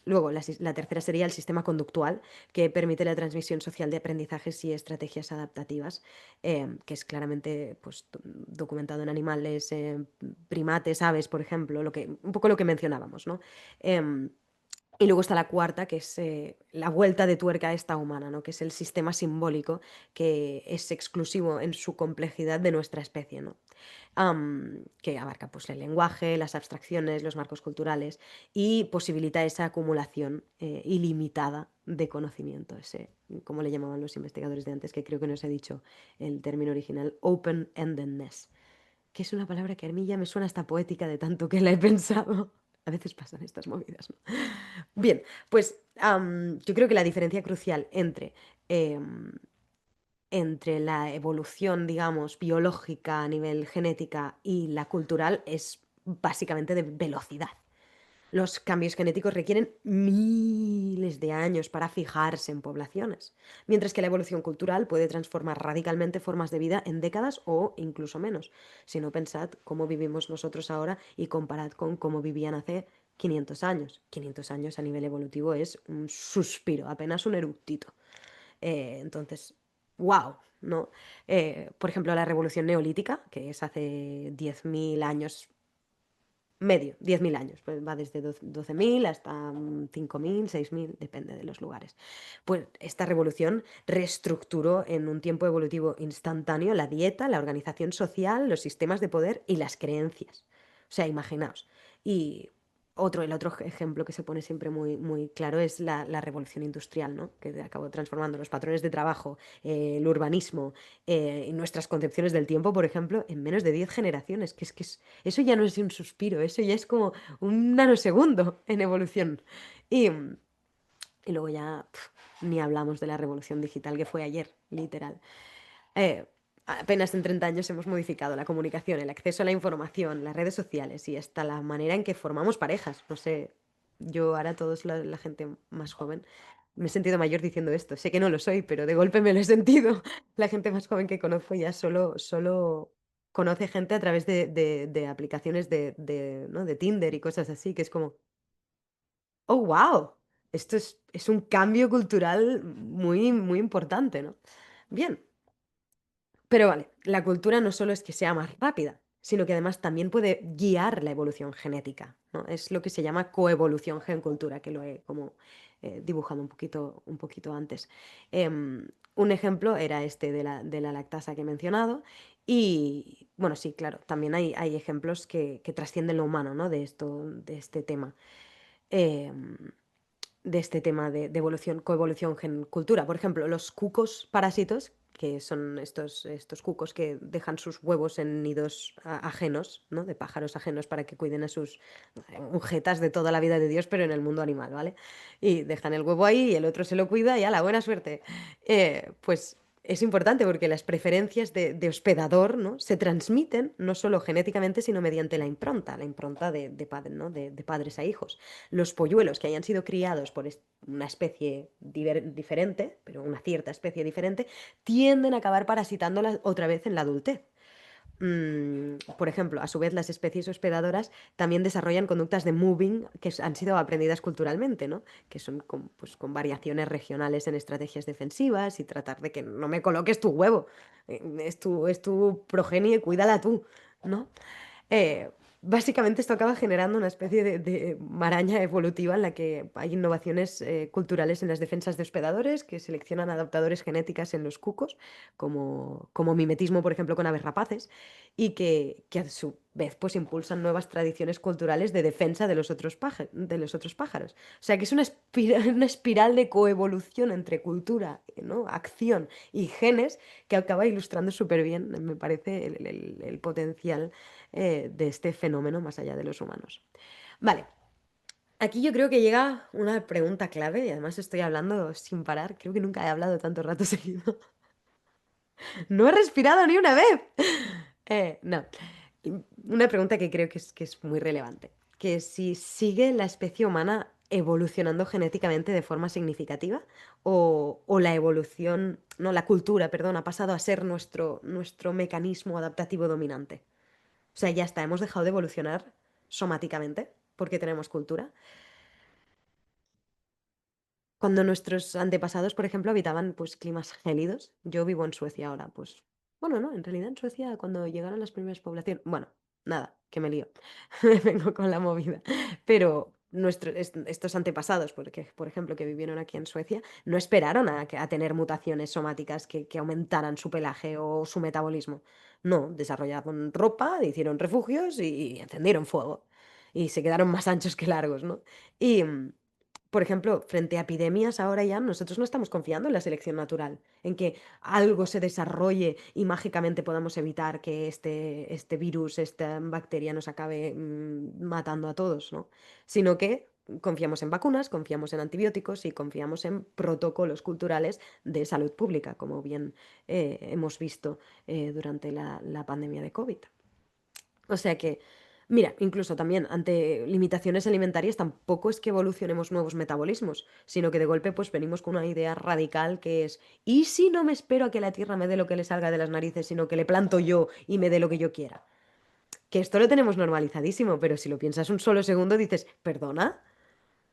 Luego, la tercera sería el sistema conductual, que permite la transmisión social de aprendizajes y estrategias adaptativas, que es claramente pues, documentado en animales, primates, aves, por ejemplo, un poco lo que mencionábamos, ¿no? Em, y luego está la cuarta, que es la vuelta de tuerca a esta humana, ¿no? Que es el sistema simbólico que es exclusivo en su complejidad de nuestra especie, ¿no? Que abarca pues, el lenguaje, las abstracciones, los marcos culturales y posibilita esa acumulación ilimitada de conocimiento, ese, como le llamaban los investigadores de antes, que creo que no se ha dicho el término original, open-endedness, que es una palabra que a mí ya me suena hasta poética de tanto que la he pensado. A veces pasan estas movidas, ¿no? Bien, pues yo creo que la diferencia crucial entre la evolución, digamos, biológica a nivel genética y la cultural es básicamente de velocidad. Los cambios genéticos requieren miles de años para fijarse en poblaciones, mientras que la evolución cultural puede transformar radicalmente formas de vida en décadas o incluso menos. Si no, pensad cómo vivimos nosotros ahora y comparad con cómo vivían hace 500 años. 500 años a nivel evolutivo es un suspiro, apenas un eructito. Entonces, wow, ¿no? Por ejemplo, la revolución neolítica, que es hace 10.000 años, medio, 10.000 años, pues va desde 12.000 hasta 5.000, 6.000, depende de los lugares. Pues esta revolución reestructuró en un tiempo evolutivo instantáneo la dieta, la organización social, los sistemas de poder y las creencias. O sea, imaginaos. Y el otro ejemplo que se pone siempre muy, muy claro es la revolución industrial, ¿no? Que acabó transformando los patrones de trabajo, el urbanismo y nuestras concepciones del tiempo, por ejemplo, en menos de 10 generaciones, eso ya no es un suspiro, eso ya es como un nanosegundo en evolución. Y, y luego ya ni hablamos de la revolución digital que fue ayer, literal. Eh, Apenas en 30 años hemos modificado la comunicación, el acceso a la información, las redes sociales y hasta la manera en que formamos parejas. No sé, yo ahora todos la gente más joven, me he sentido mayor diciendo esto. Sé que no lo soy, pero de golpe me lo he sentido. La gente más joven que conozco ya solo conoce gente a través de aplicaciones ¿no? de Tinder y cosas así, que es como, oh, wow, esto es un cambio cultural muy, muy importante, ¿no? Bien. Pero vale, la cultura no solo es que sea más rápida, sino que además también puede guiar la evolución genética, ¿no? Es lo que se llama coevolución gen-cultura, que lo he como dibujado un poquito antes. Un ejemplo era este de la lactasa que he mencionado. Y bueno, sí, claro, también hay ejemplos que trascienden lo humano, ¿no? De este tema. Em, de este tema de evolución, coevolución gen-cultura. Por ejemplo, los cucos parásitos, que son estos cucos que dejan sus huevos en nidos ajenos, ¿no? De pájaros ajenos para que cuiden a sus jetas de toda la vida de Dios, pero en el mundo animal, ¿vale? Y dejan el huevo ahí y el otro se lo cuida y la buena suerte. Pues es importante porque las preferencias de hospedador, ¿no? Se transmiten no solo genéticamente, sino mediante la impronta ¿no? de padres a hijos. Los polluelos que hayan sido criados por una especie diferente, pero una cierta especie diferente, tienden a acabar parasitándola otra vez en la adultez. Por ejemplo, a su vez, las especies hospedadoras también desarrollan conductas de moving que han sido aprendidas culturalmente, ¿no? Que son pues, con variaciones regionales en estrategias defensivas y tratar de que no me coloques tu huevo. Es tu progenie, cuídala tú, ¿no? Eh, Básicamente esto acaba generando una especie de maraña evolutiva en la que hay innovaciones culturales en las defensas de hospedadores que seleccionan adaptadores genéticas en los cucos, como mimetismo, por ejemplo, con aves rapaces, y que a su vez pues impulsan nuevas tradiciones culturales de defensa de los otros pájaros. O sea que es una espiral de coevolución entre cultura, ¿no? Acción y genes que acaba ilustrando súper bien, me parece, el potencial de este fenómeno más allá de los humanos. Vale, aquí yo creo que llega una pregunta clave y además estoy hablando sin parar. Creo que nunca he hablado tanto rato seguido. No he respirado ni una vez. No. Una pregunta que creo que es muy relevante. Que es si sigue la especie humana evolucionando genéticamente de forma significativa o la evolución, no, la cultura, perdón, ha pasado a ser nuestro mecanismo adaptativo dominante. O sea, ya está, hemos dejado de evolucionar somáticamente porque tenemos cultura. Cuando nuestros antepasados, por ejemplo, habitaban pues climas gélidos, yo vivo en Suecia ahora, pues bueno, no, en realidad en Suecia cuando llegaron las primeras poblaciones, bueno, nada, que me lío, me vengo con la movida, pero estos antepasados, porque, por ejemplo, que vivieron aquí en Suecia, no esperaron a tener mutaciones somáticas que aumentaran su pelaje o su metabolismo. No, desarrollaron ropa, hicieron refugios y encendieron fuego. Y se quedaron más anchos que largos, ¿no? Y, por ejemplo, frente a epidemias, ahora ya nosotros no estamos confiando en la selección natural, en que algo se desarrolle y mágicamente podamos evitar que este virus, esta bacteria nos acabe matando a todos, ¿no? Sino que confiamos en vacunas, confiamos en antibióticos y confiamos en protocolos culturales de salud pública, como bien hemos visto durante la pandemia de COVID. O sea que Mira, incluso también ante limitaciones alimentarias tampoco es que evolucionemos nuevos metabolismos, sino que de golpe pues venimos con una idea radical que es, ¿y si no me espero a que la tierra me dé lo que le salga de las narices, sino que le planto yo y me dé lo que yo quiera? Que esto lo tenemos normalizadísimo, pero si lo piensas un solo segundo dices, ¿perdona?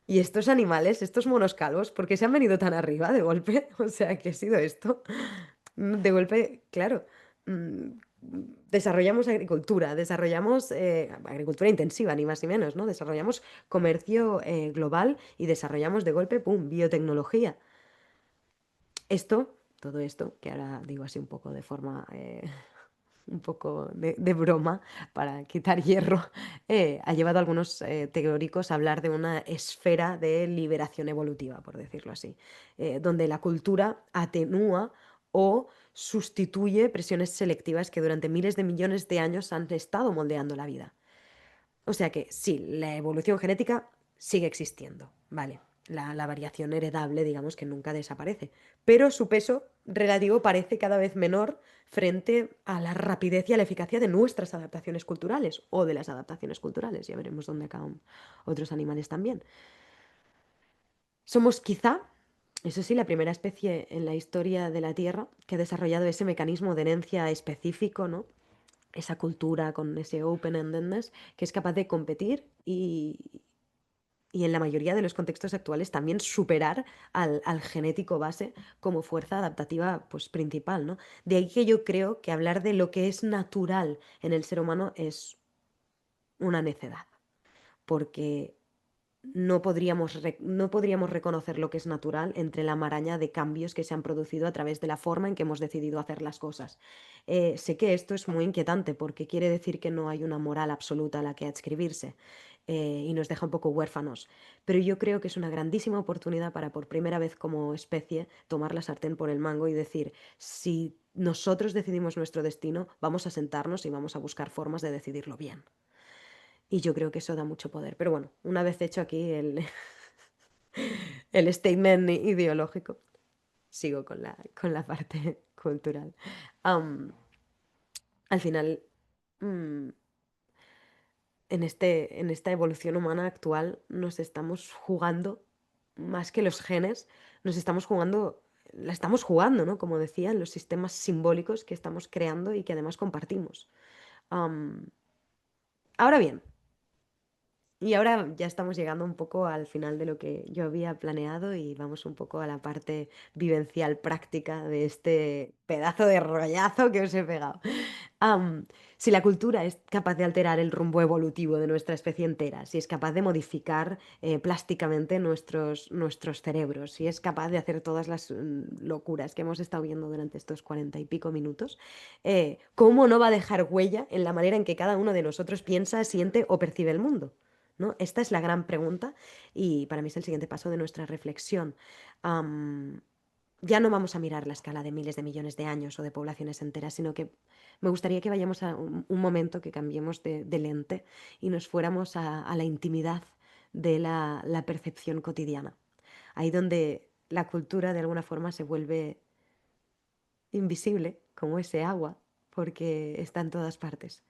¿Y estos animales, estos monos calvos, por qué se han venido tan arriba de golpe? O sea, ¿qué ha sido esto? De golpe, claro, mm, desarrollamos agricultura, desarrollamos agricultura intensiva, ni más ni menos, ¿no? Desarrollamos comercio global y desarrollamos de golpe, ¡pum!, biotecnología. Esto, todo esto, que ahora digo así un poco de forma, un poco de broma, para quitar hierro, ha llevado a algunos teóricos a hablar de una esfera de liberación evolutiva, por decirlo así, donde la cultura atenúa o sustituye presiones selectivas que durante miles de millones de años han estado moldeando la vida. O sea que sí, la evolución genética sigue existiendo, ¿vale? La variación heredable, digamos que nunca desaparece, pero su peso relativo parece cada vez menor frente a la rapidez y a la eficacia de nuestras adaptaciones culturales o de las adaptaciones culturales. Ya veremos dónde acaban otros animales también. Somos quizá, eso sí, la primera especie en la historia de la Tierra que ha desarrollado ese mecanismo de herencia específico, ¿no? Esa cultura con ese open-endedness que es capaz de competir y en la mayoría de los contextos actuales también superar al genético base como fuerza adaptativa pues, principal, ¿no? De ahí que yo creo que hablar de lo que es natural en el ser humano es una necedad, porque no podríamos reconocer lo que es natural entre la maraña de cambios que se han producido a través de la forma en que hemos decidido hacer las cosas. Sé que esto es muy inquietante porque quiere decir que no hay una moral absoluta a la que adscribirse y nos deja un poco huérfanos, pero yo creo que es una grandísima oportunidad para por primera vez como especie tomar la sartén por el mango y decir, si nosotros decidimos nuestro destino, vamos a sentarnos y vamos a buscar formas de decidirlo bien. Y yo creo que eso da mucho poder. Pero bueno, una vez hecho aquí el statement ideológico, sigo con la parte cultural. Am, Al final, mm, en esta evolución humana actual nos estamos jugando, más que los genes, nos estamos jugando, la estamos jugando, ¿no? Como decía, en los sistemas simbólicos que estamos creando y que además compartimos. Am, Ahora bien, y ahora ya estamos llegando un poco al final de lo que yo había planeado y vamos un poco a la parte vivencial práctica de este pedazo de rollazo que os he pegado. Am, si la cultura es capaz de alterar el rumbo evolutivo de nuestra especie entera, si es capaz de modificar plásticamente nuestros cerebros, si es capaz de hacer todas las locuras que hemos estado viendo durante estos 40 y pico minutos, ¿cómo no va a dejar huella en la manera en que cada uno de nosotros piensa, siente o percibe el mundo? ¿No? Esta es la gran pregunta y para mí es el siguiente paso de nuestra reflexión. Am, ya no vamos a mirar la escala de miles de millones de años o de poblaciones enteras, sino que me gustaría que vayamos a un momento que cambiemos de lente y nos fuéramos a la intimidad de la percepción cotidiana. Ahí donde la cultura de alguna forma se vuelve invisible, como ese agua, porque está en todas partes.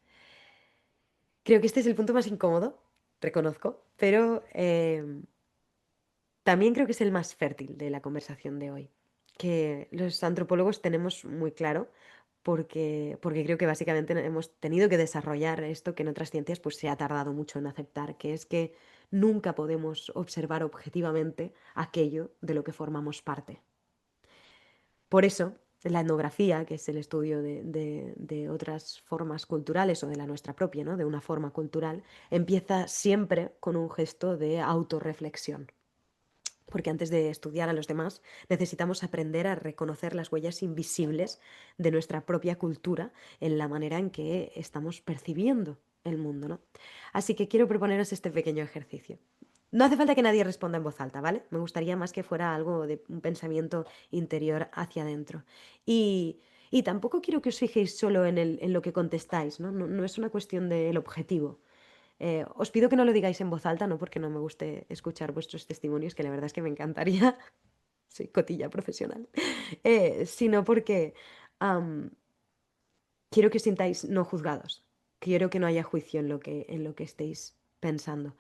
Creo que este es el punto más incómodo, reconozco, pero también creo que es el más fértil de la conversación de hoy, que los antropólogos tenemos muy claro porque creo que básicamente hemos tenido que desarrollar esto que en otras ciencias pues se ha tardado mucho en aceptar, que es que nunca podemos observar objetivamente aquello de lo que formamos parte. Por eso, la etnografía, que es el estudio de otras formas culturales o de la nuestra propia, ¿no? De una forma cultural, empieza siempre con un gesto de autorreflexión. Porque antes de estudiar a los demás necesitamos aprender a reconocer las huellas invisibles de nuestra propia cultura en la manera en que estamos percibiendo el mundo, ¿no? Así que quiero proponeros este pequeño ejercicio. No hace falta que nadie responda en voz alta, ¿vale? Me gustaría más que fuera algo de un pensamiento interior hacia adentro. Y tampoco quiero que os fijéis solo en lo que contestáis, ¿no? No, no es una cuestión del objetivo. Os pido que no lo digáis en voz alta, no porque no me guste escuchar vuestros testimonios, que la verdad es que me encantaría, soy cotilla profesional, sino porque am, quiero que os sintáis no juzgados, quiero que no haya juicio en lo que estéis pensando.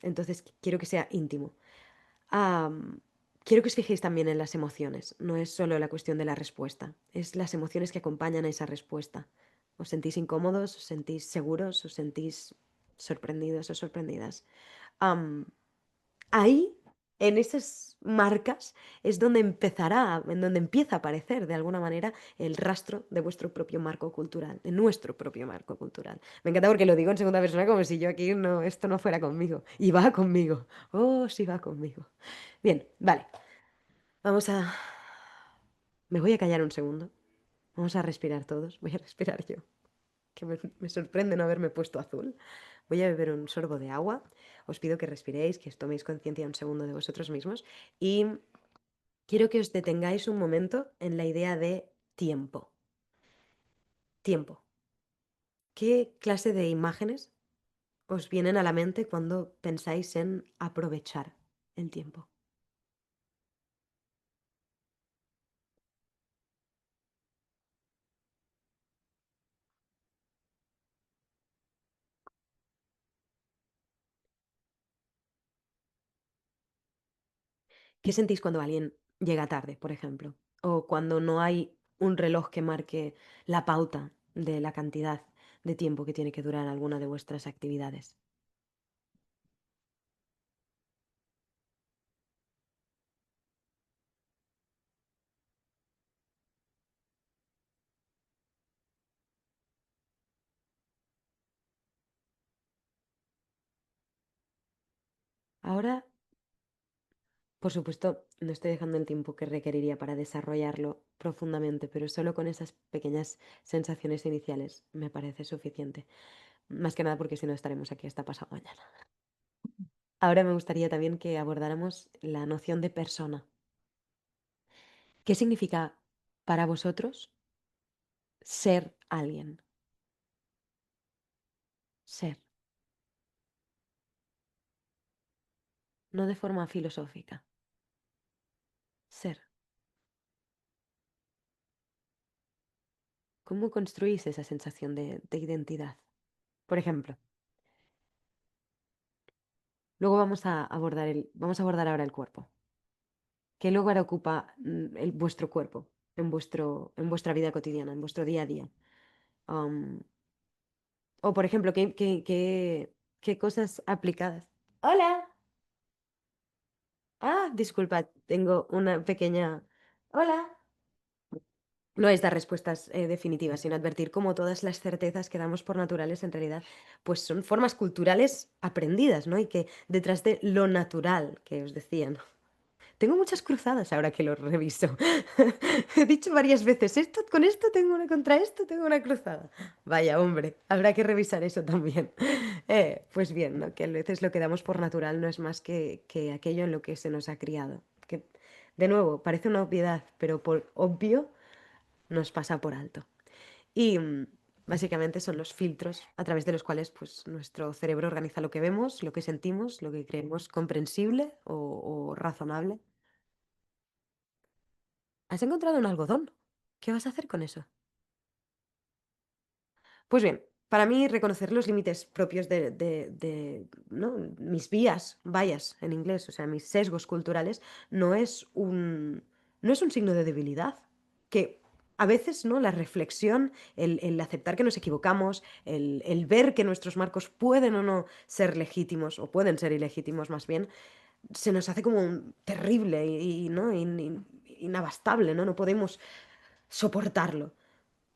Entonces, quiero que sea íntimo. Am, Quiero que os fijéis también en las emociones. No es solo la cuestión de la respuesta, es las emociones que acompañan a esa respuesta. ¿Os sentís incómodos? ¿Os sentís seguros? ¿Os sentís sorprendidos o sorprendidas? Am, Ahí, en esas marcas, es donde en donde empieza a aparecer de alguna manera el rastro de vuestro propio marco cultural, de nuestro propio marco cultural. Me encanta porque lo digo en segunda persona como si yo aquí no, esto no fuera conmigo. Y va conmigo. Oh, sí va conmigo. Bien, vale. Vamos a... Me voy a callar un segundo. Vamos a respirar todos. Voy a respirar yo, que me sorprende no haberme puesto azul. Voy a beber un sorbo de agua. Os pido que respiréis, que os toméis conciencia un segundo de vosotros mismos. Y quiero que os detengáis un momento en la idea de tiempo. Tiempo. ¿Qué clase de imágenes os vienen a la mente cuando pensáis en aprovechar el tiempo? ¿Qué sentís cuando alguien llega tarde, por ejemplo? O cuando no hay un reloj que marque la pauta de la cantidad de tiempo que tiene que durar alguna de vuestras actividades. Ahora, por supuesto, no estoy dejando el tiempo que requeriría para desarrollarlo profundamente, pero solo con esas pequeñas sensaciones iniciales me parece suficiente. Más que nada porque si no estaremos aquí hasta pasado mañana. Ahora me gustaría también que abordáramos la noción de persona. ¿Qué significa para vosotros ser alguien? Ser, no de forma filosófica. Ser. ¿Cómo construís esa sensación de identidad? Por ejemplo, luego vamos a abordar ahora el cuerpo. ¿Qué lugar ocupa vuestro cuerpo en vuestra vida cotidiana, en vuestro día a día? Am, o, por ejemplo, ¿qué cosas aplicadas? Hola. Ah, disculpa, tengo una pequeña... Hola. No es dar respuestas definitivas, sino advertir cómo todas las certezas que damos por naturales en realidad pues son formas culturales aprendidas, ¿no? Y que detrás de lo natural que os decía, ¿no? Tengo muchas cruzadas ahora que lo reviso. He dicho varias veces, esto, con esto tengo una, contra esto tengo una cruzada. Vaya, hombre, habrá que revisar eso también. Pues bien, ¿no? Que a veces lo que damos por natural no es más que aquello en lo que se nos ha criado. Que, de nuevo, parece una obviedad, pero por obvio nos pasa por alto. Y básicamente son los filtros a través de los cuales pues, nuestro cerebro organiza lo que vemos, lo que sentimos, lo que creemos comprensible o razonable. ¿Has encontrado un algodón? ¿Qué vas a hacer con eso? Pues bien, para mí reconocer los límites propios ¿no? Mis vías en inglés, o sea, mis sesgos culturales, no es no es un signo de debilidad. Que a veces, ¿no? La reflexión, el aceptar que nos equivocamos, el ver que nuestros marcos pueden o no ser legítimos, o pueden ser ilegítimos más bien, se nos hace como terrible ¿no? Inabastable, ¿no? No podemos soportarlo.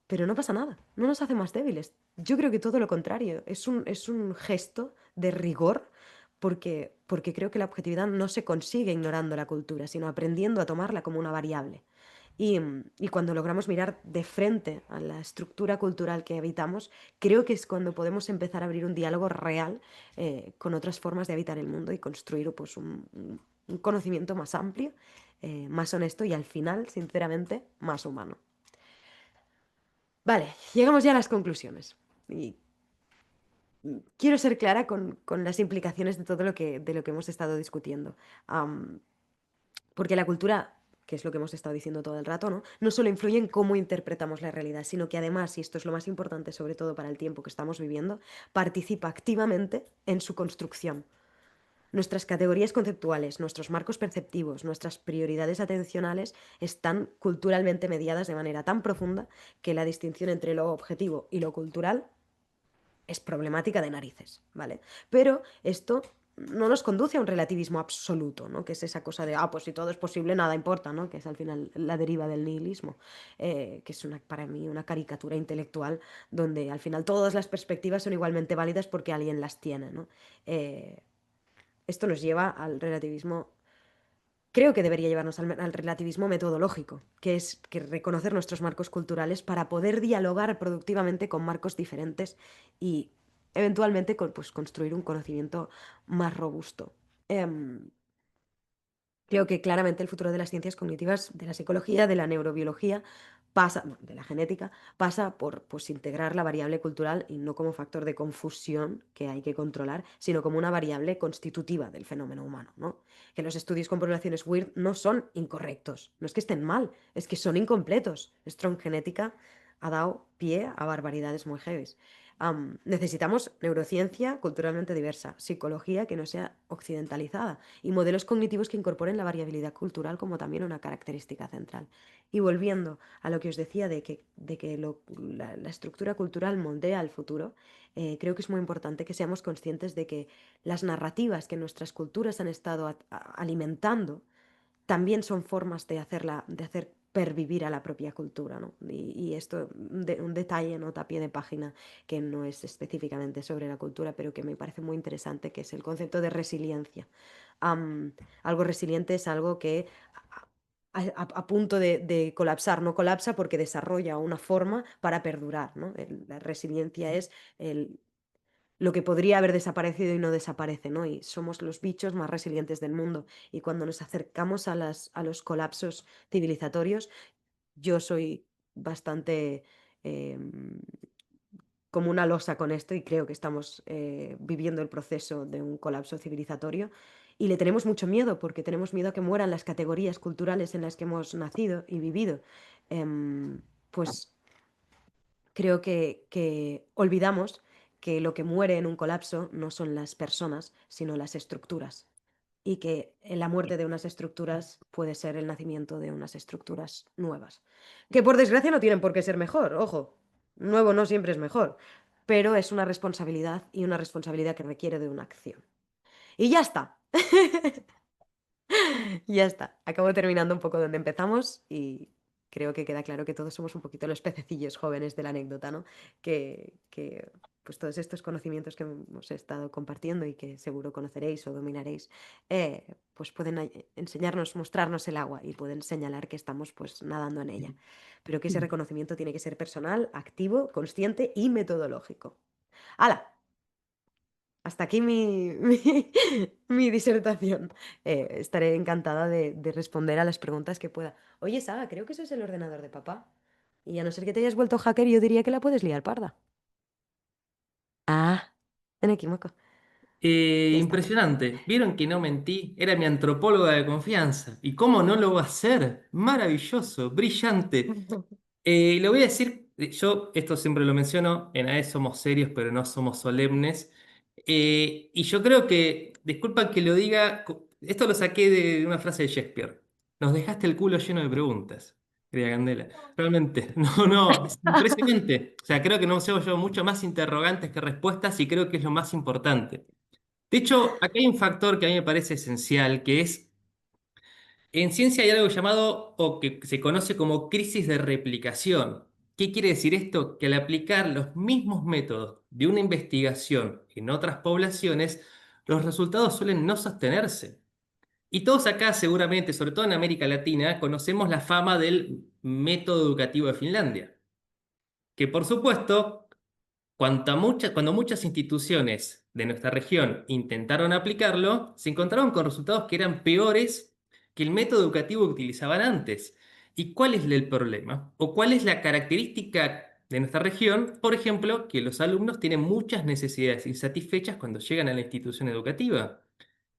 Pero no pasa nada, no nos hace más débiles. Yo creo que todo lo contrario, es un gesto de rigor porque creo que la objetividad no se consigue ignorando la cultura, sino aprendiendo a tomarla como una variable. Y cuando logramos mirar de frente a la estructura cultural que habitamos, creo que es cuando podemos empezar a abrir un diálogo real con otras formas de habitar el mundo y construir pues, un conocimiento más amplio, más honesto y al final, sinceramente, más humano. Vale, llegamos ya a las conclusiones. Y quiero ser clara con las implicaciones de todo de lo que hemos estado discutiendo. Am, Porque la cultura que es lo que hemos estado diciendo todo el rato, ¿no? No solo influye en cómo interpretamos la realidad, sino que además, y esto es lo más importante, sobre todo para el tiempo que estamos viviendo, participa activamente en su construcción. Nuestras categorías conceptuales, nuestros marcos perceptivos, nuestras prioridades atencionales están culturalmente mediadas de manera tan profunda que la distinción entre lo objetivo y lo cultural es problemática de narices, ¿vale? Pero esto no nos conduce a un relativismo absoluto, ¿no? Que es esa cosa de, pues si todo es posible, nada importa, ¿no? Que es al final la deriva del nihilismo, que es para mí una caricatura intelectual donde al final todas las perspectivas son igualmente válidas porque alguien las tiene, ¿no? Eh, Esto nos lleva al relativismo, creo que debería llevarnos al relativismo metodológico, que es que reconocer nuestros marcos culturales para poder dialogar productivamente con marcos diferentes y eventualmente pues, construir un conocimiento más robusto. Em, Creo que claramente el futuro de las ciencias cognitivas, de la psicología, de la neurobiología, pasa, bueno, de la genética, pasa por pues, integrar la variable cultural y no como factor de confusión que hay que controlar, sino como una variable constitutiva del fenómeno humano, ¿no? Que los estudios con poblaciones weird no son incorrectos, no es que estén mal, es que son incompletos. Strong Genética ha dado pie a barbaridades muy heavies. Necesitamos neurociencia culturalmente diversa, psicología que no sea occidentalizada y modelos cognitivos que incorporen la variabilidad cultural como también una característica central. Y volviendo a lo que os decía de que la estructura cultural moldea el futuro, creo que es muy importante que seamos conscientes de que las narrativas que nuestras culturas han estado alimentando también son formas de hacer pervivir a la propia cultura, ¿no? Y esto, un detalle, nota a pie de página, que no es específicamente sobre la cultura, pero que me parece muy interesante, que es el concepto de resiliencia. Am, Algo resiliente es algo que a punto de colapsar, no colapsa porque desarrolla una forma para perdurar, ¿no? La resiliencia es lo que podría haber desaparecido y no desaparece, ¿no? Y somos los bichos más resilientes del mundo. Y cuando nos acercamos a los colapsos civilizatorios, yo soy bastante como una losa con esto y creo que estamos viviendo el proceso de un colapso civilizatorio. Y le tenemos mucho miedo porque tenemos miedo a que mueran las categorías culturales en las que hemos nacido y vivido. Pues creo que olvidamos que lo que muere en un colapso no son las personas, sino las estructuras. Y que la muerte de unas estructuras puede ser el nacimiento de unas estructuras nuevas. Que por desgracia no tienen por qué ser mejor, ojo. Nuevo no siempre es mejor. Pero es una responsabilidad y una responsabilidad que requiere de una acción. Y ya está. Ya está. Acabo terminando un poco donde empezamos y creo que queda claro que todos somos un poquito los pececillos jóvenes de la anécdota, ¿no? Pues todos estos conocimientos que hemos estado compartiendo y que seguro conoceréis o dominaréis, pues pueden enseñarnos, mostrarnos el agua y pueden señalar que estamos pues nadando en ella. Pero que ese reconocimiento tiene que ser personal, activo, consciente y metodológico. ¡Hala! Hasta aquí mi disertación. Estaré encantada de responder a las preguntas que pueda. Oye, Saga, creo que ese es el ordenador de papá. Y a no ser que te hayas vuelto hacker, yo diría que la puedes liar parda. Ah, me equivoco. Ya está. Impresionante. ¿Vieron que no mentí? Era mi antropóloga de confianza. ¿Y cómo no lo va a hacer? Maravilloso, brillante. Le voy a decir, yo esto siempre lo menciono, en AE somos serios, pero no somos solemnes. Y yo creo que, disculpa que lo diga, esto lo saqué de una frase de Shakespeare. Nos dejaste el culo lleno de preguntas, querida Candela. Realmente, no, no, es impresionante. O sea, creo que no sé yo mucho más interrogantes que respuestas y creo que es lo más importante. De hecho, acá hay un factor que a mí me parece esencial, que es en ciencia hay algo llamado o que se conoce como crisis de replicación. ¿Qué quiere decir esto? Que al aplicar los mismos métodos de una investigación en otras poblaciones, los resultados suelen no sostenerse. Y todos acá seguramente, sobre todo en América Latina, conocemos la fama del método educativo de Finlandia, que por supuesto cuando muchas instituciones de nuestra región intentaron aplicarlo, se encontraron con resultados que eran peores que el método educativo que utilizaban antes. ¿Y cuál es el problema? ¿O cuál es la característica de nuestra región? Por ejemplo, que los alumnos tienen muchas necesidades insatisfechas cuando llegan a la institución educativa.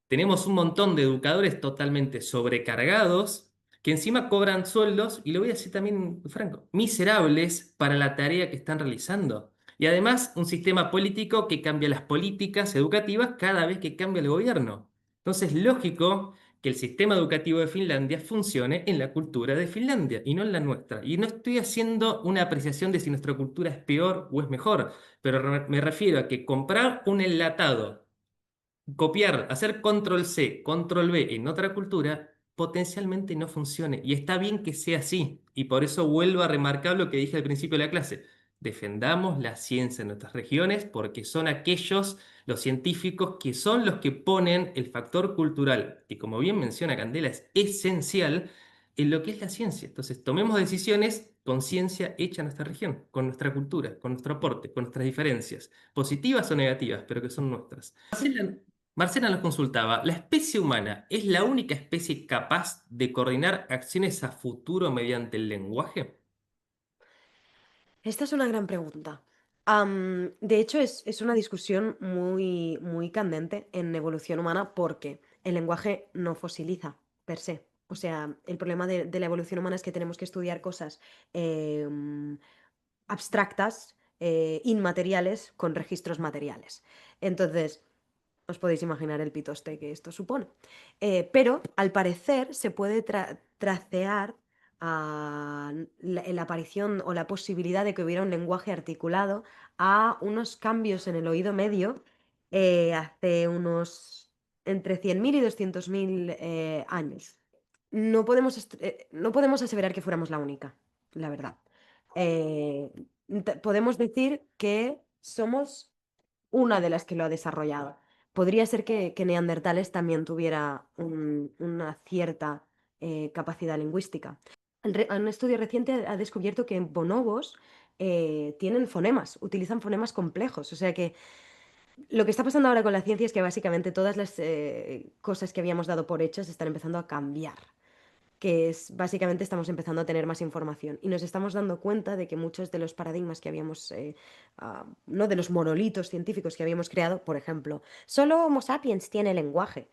Tenemos un montón de educadores totalmente sobrecargados que encima cobran sueldos, y lo voy a decir también franco, miserables para la tarea que están realizando. Y además un sistema político que cambia las políticas educativas cada vez que cambia el gobierno. Entonces, lógico que el sistema educativo de Finlandia funcione en la cultura de Finlandia y no en la nuestra. Y no estoy haciendo una apreciación de si nuestra cultura es peor o es mejor, pero me refiero a que comprar un enlatado, copiar, hacer control C, control V en otra cultura, potencialmente no funcione. Y está bien que sea así. Y por eso vuelvo a remarcar lo que dije al principio de la clase. Defendamos la ciencia en nuestras regiones porque son aquellos, los científicos, que son los que ponen el factor cultural, que como bien menciona Candela, es esencial en lo que es la ciencia. Entonces, tomemos decisiones con ciencia hecha en nuestra región, con nuestra cultura, con nuestro aporte, con nuestras diferencias, positivas o negativas, pero que son nuestras. Marcela nos consultaba, ¿la especie humana es la única especie capaz de coordinar acciones a futuro mediante el lenguaje? Esta es una gran pregunta. De hecho, es una discusión muy, muy candente en evolución humana porque el lenguaje no fosiliza per se. O sea, el problema de la evolución humana es que tenemos que estudiar cosas abstractas, inmateriales, con registros materiales. Entonces, os podéis imaginar el pitoste que esto supone. Pero al parecer se puede tracear la aparición o la posibilidad de que hubiera un lenguaje articulado a unos cambios en el oído medio hace unos entre 100.000 y 200.000 años. No podemos aseverar que fuéramos la única, la verdad. Eh, Podemos decir que somos una de las que lo ha desarrollado. Podría ser que Neandertales también tuviera una cierta capacidad lingüística. Un estudio reciente ha descubierto que bonobos tienen fonemas, utilizan fonemas complejos. O sea que lo que está pasando ahora con la ciencia es que básicamente todas las cosas que habíamos dado por hechas están empezando a cambiar, que es básicamente estamos empezando a tener más información y nos estamos dando cuenta de que muchos de los paradigmas que habíamos, no de los monolitos científicos que habíamos creado, por ejemplo, solo Homo sapiens tiene lenguaje,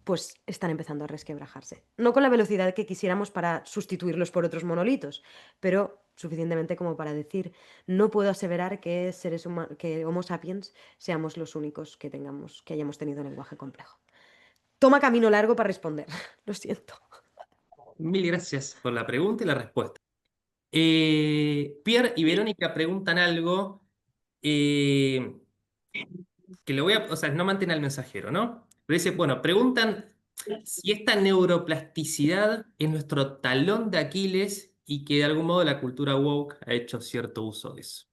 pues están empezando a resquebrajarse. No con la velocidad que quisiéramos para sustituirlos por otros monolitos, pero suficientemente como para decir, no puedo aseverar que que Homo sapiens seamos los únicos que tengamos, que hayamos tenido lenguaje complejo. Toma camino largo para responder, lo siento. Mil gracias por la pregunta y la respuesta. Pierre y Verónica preguntan algo eh, que le voy a, o sea, no mantén al mensajero, ¿no? Pero dice, bueno, preguntan si esta neuroplasticidad es nuestro talón de Aquiles y que de algún modo la cultura woke ha hecho cierto uso de eso.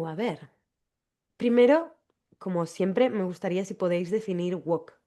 A ver. Primero, como siempre, me gustaría si podéis definir woke,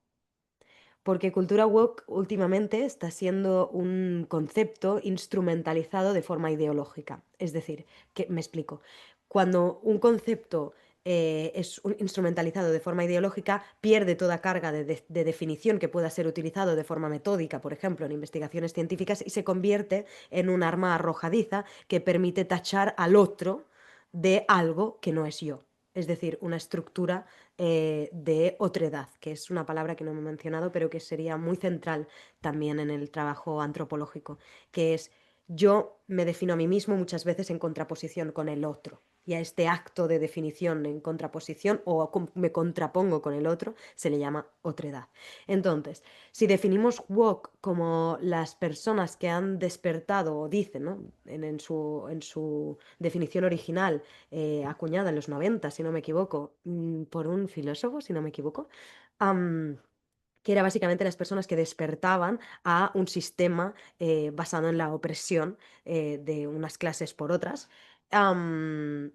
porque cultura woke últimamente está siendo un concepto instrumentalizado de forma ideológica. Es decir, que me explico. Cuando un concepto instrumentalizado de forma ideológica, pierde toda carga de definición que pueda ser utilizado de forma metódica, por ejemplo, en investigaciones científicas, y se convierte en un arma arrojadiza que permite tachar al otro de algo que no es yo. Es decir, una estructura de otredad, que es una palabra que no me he mencionado, pero que sería muy central también en el trabajo antropológico, que es yo me defino a mí mismo muchas veces en contraposición con el otro. Y a este acto de definición en contraposición o me contrapongo con el otro se le llama otredad. Entonces, si definimos woke como las personas que han despertado, o dicen, ¿no? En su definición original, acuñada en los 90 si no me equivoco, por un filósofo, si no me equivoco, am, que era básicamente las personas que despertaban a un sistema basado en la opresión de unas clases por otras. Am,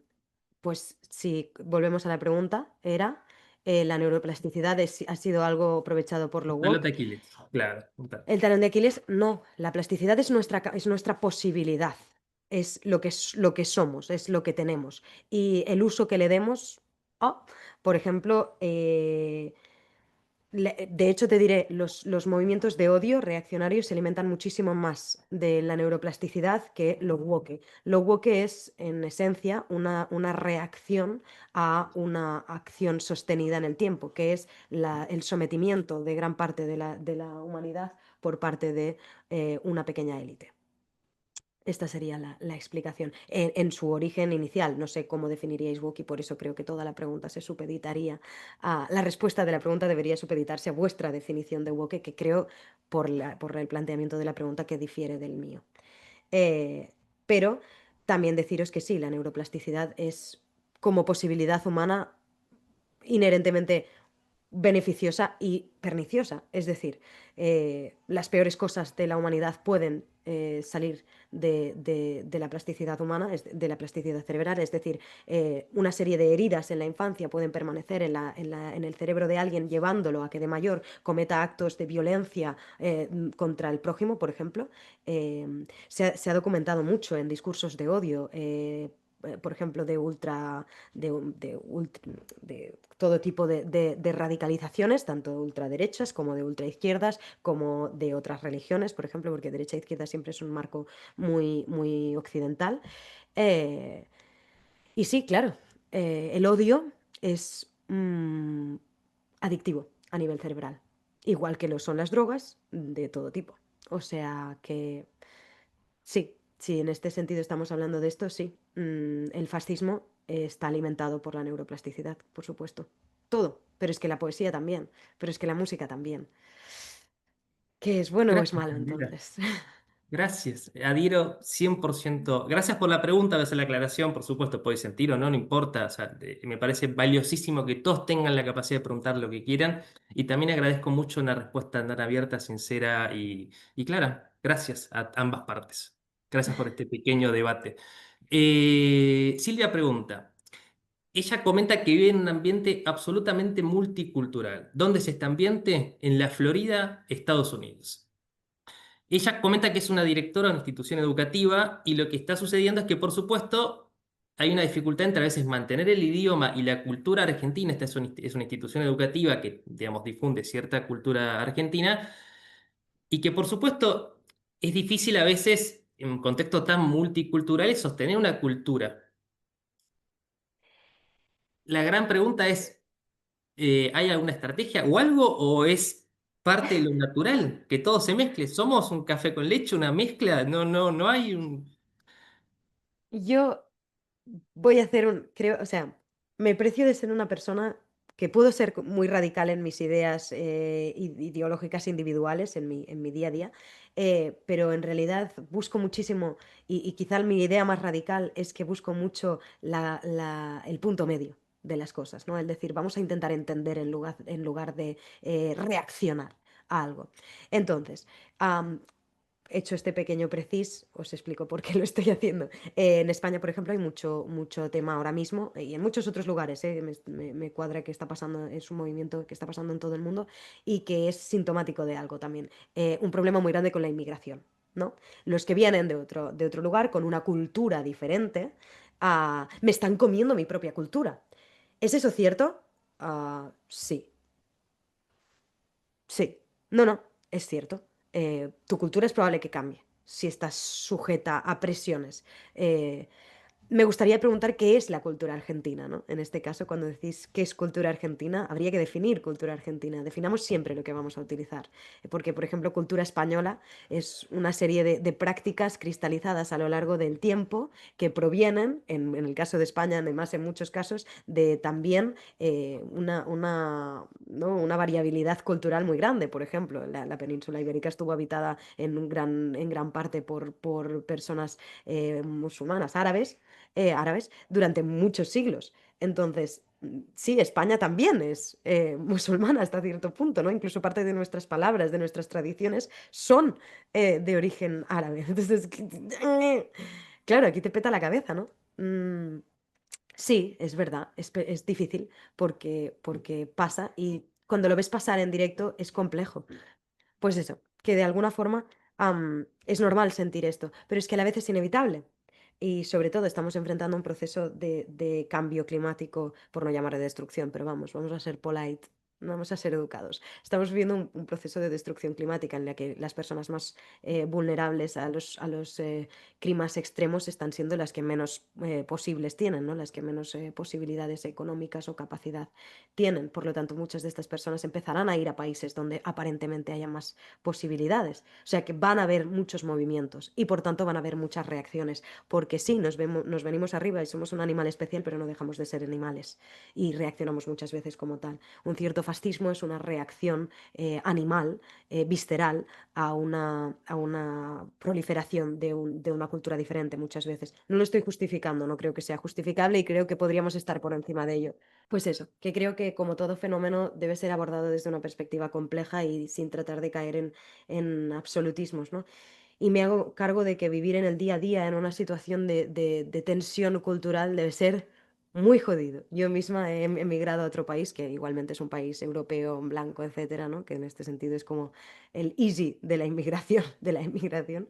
pues si volvemos a la pregunta, era, ¿la neuroplasticidad ha sido algo aprovechado por lo Talón woke? de Aquiles, claro. El talón de Aquiles, no. La plasticidad es es nuestra posibilidad. Es lo que somos, es lo que tenemos. Y el uso que le demos, por ejemplo, De hecho, te diré, los movimientos de odio reaccionarios se alimentan muchísimo más de la neuroplasticidad que lo woke. Lo woke es, en esencia, una reacción a una acción sostenida en el tiempo, que es el sometimiento de gran parte de la humanidad por parte de una pequeña élite. Esta sería la explicación. En su origen inicial, no sé cómo definiríais woke y por eso creo que toda la pregunta se supeditaría la respuesta de la pregunta debería supeditarse a vuestra definición de woke, que creo por el planteamiento de la pregunta que difiere del mío. Eh, pero también deciros que sí, la neuroplasticidad es como posibilidad humana inherentemente beneficiosa y perniciosa. Es decir, las peores cosas de la humanidad pueden salir de la plasticidad humana, de la plasticidad cerebral, es decir, una serie de heridas en la infancia pueden permanecer en el cerebro de alguien llevándolo a que de mayor cometa actos de violencia contra el prójimo, por ejemplo. Se ha documentado mucho en discursos de odio. Por ejemplo, de todo tipo de radicalizaciones, tanto de ultraderechas como de ultraizquierdas, como de otras religiones, por ejemplo, porque derecha e izquierda siempre es un marco muy, muy occidental. Eh, y sí, claro, el odio es adictivo a nivel cerebral, igual que lo son las drogas de todo tipo. O sea que sí, sí, en este sentido estamos hablando de esto, sí. El fascismo está alimentado por la neuroplasticidad, por supuesto. Todo, pero es que la poesía también, pero es que la música también. ¿Qué es bueno o es Gracias, malo Candela. entonces? Gracias, adhiero 100%. Gracias por la pregunta, gracias por la aclaración, por supuesto, puede sentir o no, no importa. O sea, me parece valiosísimo que todos tengan la capacidad de preguntar lo que quieran y también agradezco mucho una respuesta tan abierta, sincera y clara. Gracias a ambas partes. Gracias por este pequeño debate. Silvia pregunta, ella comenta que vive en un ambiente absolutamente multicultural. ¿Dónde es este ambiente? En la Florida, Estados Unidos. Ella comenta que es una directora de una institución educativa y lo que está sucediendo es que, por supuesto, hay una dificultad entre a veces mantener el idioma y la cultura argentina. Esta es una institución educativa que, digamos, difunde cierta cultura argentina y que, por supuesto, es difícil a veces, en un contexto tan multicultural, sostener una cultura. La gran pregunta es, ¿hay alguna estrategia o algo o es parte de lo natural que todo se mezcle? ¿Somos un café con leche, una mezcla? No hay un... Yo voy a hacer creo, o sea, me precio de ser una persona que puedo ser muy radical en mis ideas ideológicas individuales en mi día a día, pero en realidad busco muchísimo, y quizá mi idea más radical es que busco mucho el punto medio de las cosas, ¿no? Es decir, vamos a intentar entender en lugar de reaccionar a algo. Entonces, hecho este pequeño precis, os explico por qué lo estoy haciendo. En España, por ejemplo, hay mucho, mucho tema ahora mismo y en muchos otros lugares. Me cuadra que está pasando, es un movimiento que está pasando en todo el mundo y que es sintomático de algo también. Un problema muy grande con la inmigración, ¿no? Los que vienen de otro lugar con una cultura diferente, me están comiendo mi propia cultura. ¿Es eso cierto? Sí. Sí, no, no, es cierto. Tu cultura es probable que cambie si estás sujeta a presiones. Eh, Me gustaría preguntar qué es la cultura argentina, ¿no? En este caso, cuando decís qué es cultura argentina, habría que definir cultura argentina. Definamos siempre lo que vamos a utilizar. Porque, por ejemplo, cultura española es una serie de prácticas cristalizadas a lo largo del tiempo que provienen, en el caso de España, además en muchos casos, de también ¿no? Una variabilidad cultural muy grande. Por ejemplo, la península ibérica estuvo habitada en gran parte por personas musulmanas, árabes durante muchos siglos. Entonces, sí, España también es musulmana hasta cierto punto, ¿no? Incluso parte de nuestras palabras, de nuestras tradiciones, son de origen árabe. Entonces, claro, aquí te peta la cabeza, ¿no? Sí, es verdad, es difícil porque pasa y cuando lo ves pasar en directo es complejo. Pues eso, que de alguna forma es normal sentir esto, pero es que a la vez es inevitable. Y sobre todo estamos enfrentando un proceso de cambio climático, por no llamar de destrucción, pero vamos a ser polite. no vamos a ser educados. Estamos viviendo un proceso de destrucción climática en la que las personas más vulnerables a los climas extremos están siendo las que menos posibles tienen, ¿no? Las que menos posibilidades económicas o capacidad tienen. Por lo tanto, muchas de estas personas empezarán a ir a países donde aparentemente haya más posibilidades. O sea que van a haber muchos movimientos y por tanto van a haber muchas reacciones. Porque sí, nos venimos arriba y somos un animal especial, pero no dejamos de ser animales y reaccionamos muchas veces como tal. Un cierto fascismo es una reacción animal, visceral, a una proliferación de una cultura diferente muchas veces. No lo estoy justificando, no creo que sea justificable y creo que podríamos estar por encima de ello. Pues eso, que creo que como todo fenómeno debe ser abordado desde una perspectiva compleja y sin tratar de caer en absolutismos, ¿no? Y me hago cargo de que vivir en el día a día en una situación de tensión cultural debe ser muy jodido. Yo misma he emigrado a otro país, que igualmente es un país europeo, blanco, etcétera, ¿no? Que en este sentido es como el easy de la inmigración, de la inmigración,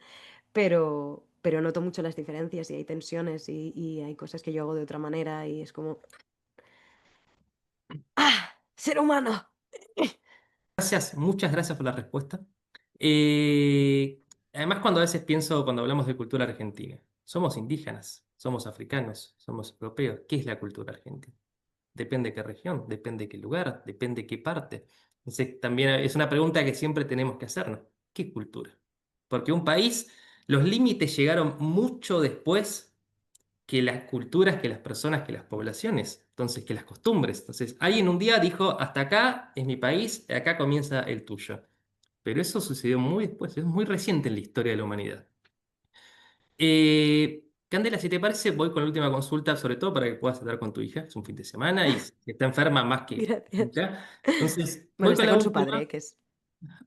pero noto mucho las diferencias y hay tensiones y hay cosas que yo hago de otra manera y es como, ¡ah! ¡Ser humano! Gracias, muchas gracias por la respuesta. Eh, Además, cuando a veces pienso, cuando hablamos de cultura argentina, somos indígenas, somos africanos, somos europeos. ¿Qué es la cultura argentina? Depende de qué región, depende de qué lugar, depende de qué parte. Entonces, también es una pregunta que siempre tenemos que hacernos. ¿Qué cultura? Porque un país, los límites llegaron mucho después que las culturas, que las personas, que las poblaciones, entonces, que las costumbres. Entonces, alguien un día dijo, hasta acá es mi país, acá comienza el tuyo. Pero eso sucedió muy después, es muy reciente en la historia de la humanidad. Candela, si te parece, voy con la última consulta, sobre todo para que puedas hablar con tu hija, es un fin de semana y está enferma más que Gracias. nunca. Entonces, Bueno, voy con está la con su padre, última. que es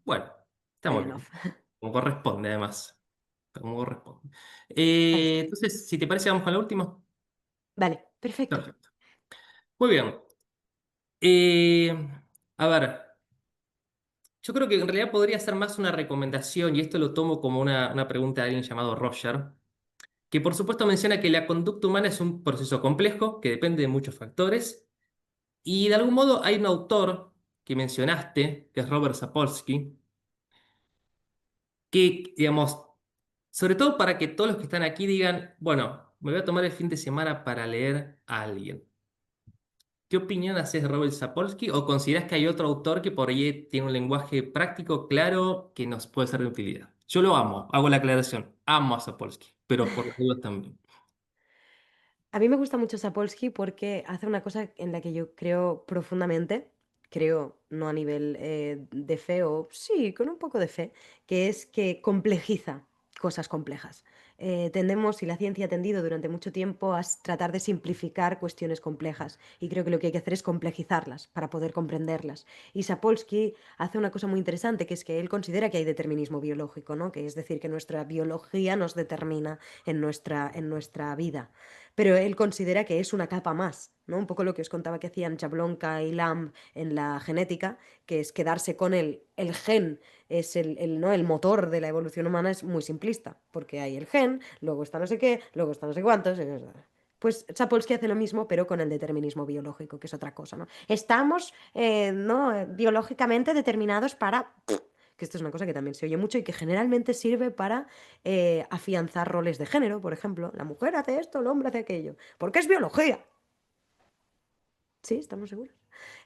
Bueno, está muy enough. bien, como corresponde además, como corresponde. Ahí está. Entonces, si te parece, vamos con la última. Vale, perfecto. Perfecto. Muy bien. Eh, a ver, yo creo que en realidad podría ser más una recomendación, y esto lo tomo como una pregunta de alguien llamado Roger, que por supuesto menciona que la conducta humana es un proceso complejo que depende de muchos factores, y de algún modo hay un autor que mencionaste, que es Robert Sapolsky, que, digamos, sobre todo para que todos los que están aquí digan, bueno, me voy a tomar el fin de semana para leer a alguien. ¿Qué opinión haces de Robert Sapolsky o consideras que hay otro autor que por ahí tiene un lenguaje práctico, claro, que nos puede ser de utilidad? Yo lo amo, hago la aclaración, amo a Sapolsky, pero por las dudas también. A mí me gusta mucho Sapolsky porque hace una cosa en la que yo creo profundamente, creo no a nivel de fe o sí, con un poco de fe, que es que complejiza cosas complejas. Tendemos, y la ciencia ha tendido durante mucho tiempo a tratar de simplificar cuestiones complejas y creo que lo que hay que hacer es complejizarlas para poder comprenderlas. Y Sapolsky hace una cosa muy interesante, que es que él considera que hay determinismo biológico, ¿no? Que es decir, que nuestra biología nos determina en nuestra vida, pero él considera que es una capa más, ¿no? Un poco lo que os contaba que hacían Jablonka y Lamb en la genética, que es quedarse con el gen, es ¿no? El motor de la evolución humana es muy simplista, porque hay el gen, luego está no sé qué, luego está no sé cuántos. Pues Sapolsky hace lo mismo, pero con el determinismo biológico, que es otra cosa, ¿no? Estamos, ¿no? Biológicamente determinados para... Que esto es una cosa que también se oye mucho y que generalmente sirve para afianzar roles de género, por ejemplo. La mujer hace esto, el hombre hace aquello. Porque es biología. Sí, estamos seguros.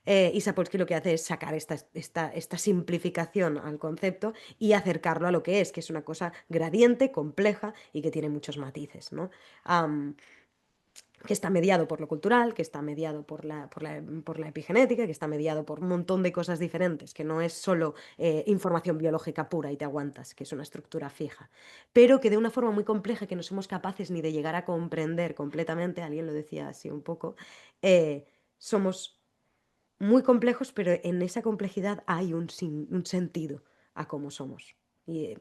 Y Sapolsky lo que hace es sacar esta simplificación al concepto y acercarlo a lo que es una cosa gradiente, compleja y que tiene muchos matices, ¿no? Am, que está mediado por lo cultural, que está mediado por la epigenética, que está mediado por un montón de cosas diferentes, que no es solo información biológica pura y te aguantas, que es una estructura fija, pero que de una forma muy compleja que no somos capaces ni de llegar a comprender completamente, alguien lo decía así un poco, somos muy complejos, pero en esa complejidad hay un sentido a cómo somos. Y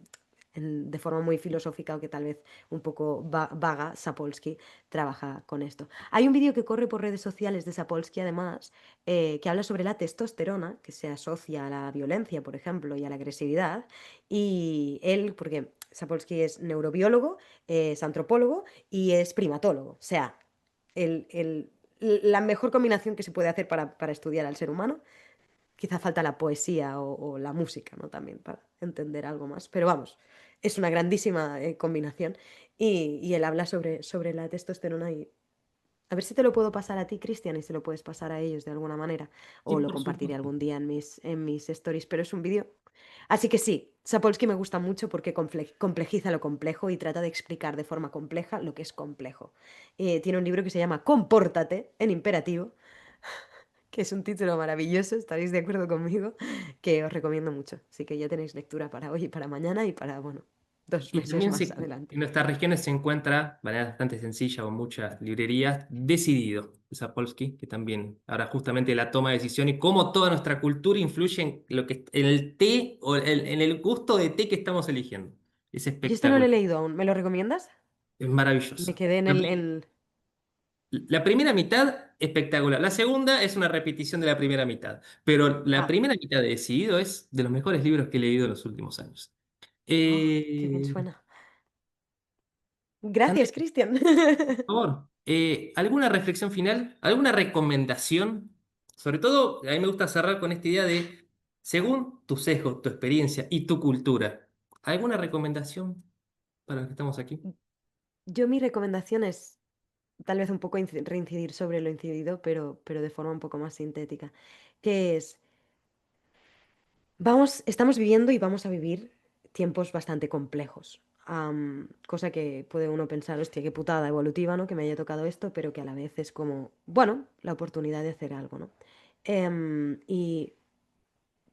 de forma muy filosófica o que tal vez un poco vaga, Sapolsky trabaja con esto. Hay un vídeo que corre por redes sociales de Sapolsky, además, que habla sobre la testosterona, que se asocia a la violencia, por ejemplo, y a la agresividad. Y él, porque Sapolsky es neurobiólogo, es antropólogo y es primatólogo. O sea, el, el- la mejor combinación que se puede hacer para estudiar al ser humano. quizá falta la poesía o la música, ¿no? También para entender algo más. Pero vamos, es una grandísima combinación. Y él habla sobre la testosterona y a ver si te lo puedo pasar a ti, Cristian, y se lo puedes pasar a ellos de alguna manera. Sí, O lo por compartiré supuesto. algún día en mis stories. Pero es un vídeo. Así que sí, Sapolsky me gusta mucho porque complejiza lo complejo y trata de explicar de forma compleja lo que es complejo. Tiene un libro que se llama Compórtate, en imperativo, que es un título maravilloso, estaréis de acuerdo conmigo, que os recomiendo mucho. Así que ya tenéis lectura para hoy y para mañana y para, bueno, dos Y meses también más adelante. en nuestras regiones se encuentra, de manera bastante sencilla o muchas librerías, Decidido, de Sapolsky, que también ahora justamente la toma de decisión y cómo toda nuestra cultura influye en lo que, en el té o en el gusto de té que estamos eligiendo. Es Yo este no lo he espectacular, leído aún, ¿me lo recomiendas? es Me maravilloso. quedé en La, el... pri- la primera mitad, espectacular. La segunda es una repetición de la primera mitad, pero la Ah, primera mitad de Decidido es de los mejores libros que he leído en los últimos años. oh, qué bien Eh, suena. Gracias, Candela, Cristian. por favor, ¿alguna reflexión final? ¿Alguna recomendación? Sobre todo, a mí me gusta cerrar con esta idea de, según tu sesgo, tu experiencia y tu cultura, ¿alguna recomendación para los que estamos aquí? Yo mi recomendación es tal vez un poco reincidir sobre lo incidido, pero de forma un poco más sintética, que es, estamos viviendo y vamos a vivir tiempos bastante complejos. Cosa que puede uno pensar, hostia, qué putada evolutiva, ¿no? Que me haya tocado esto, pero que a la vez es como, bueno, la oportunidad de hacer algo, ¿no? Y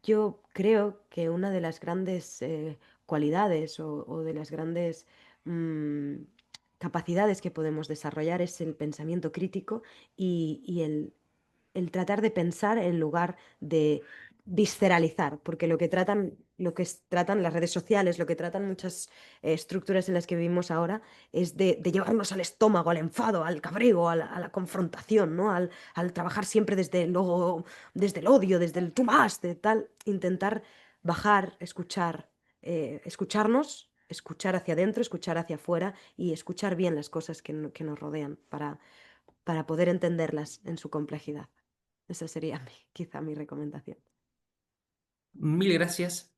yo creo que una de las grandes cualidades o de las grandes mm, capacidades que podemos desarrollar es el pensamiento crítico y el tratar de pensar en lugar de visceralizar, porque tratan las redes sociales, lo que tratan muchas estructuras en las que vivimos ahora, es de llevarnos al estómago, al enfado, al cabreo, a la confrontación, ¿no? Al trabajar siempre desde el odio, desde el tú más, de tal, intentar bajar, escuchar, escucharnos. Escuchar hacia adentro, escuchar hacia afuera y escuchar bien las cosas que nos rodean para poder entenderlas en su complejidad. Esa sería quizá mi recomendación. Mil gracias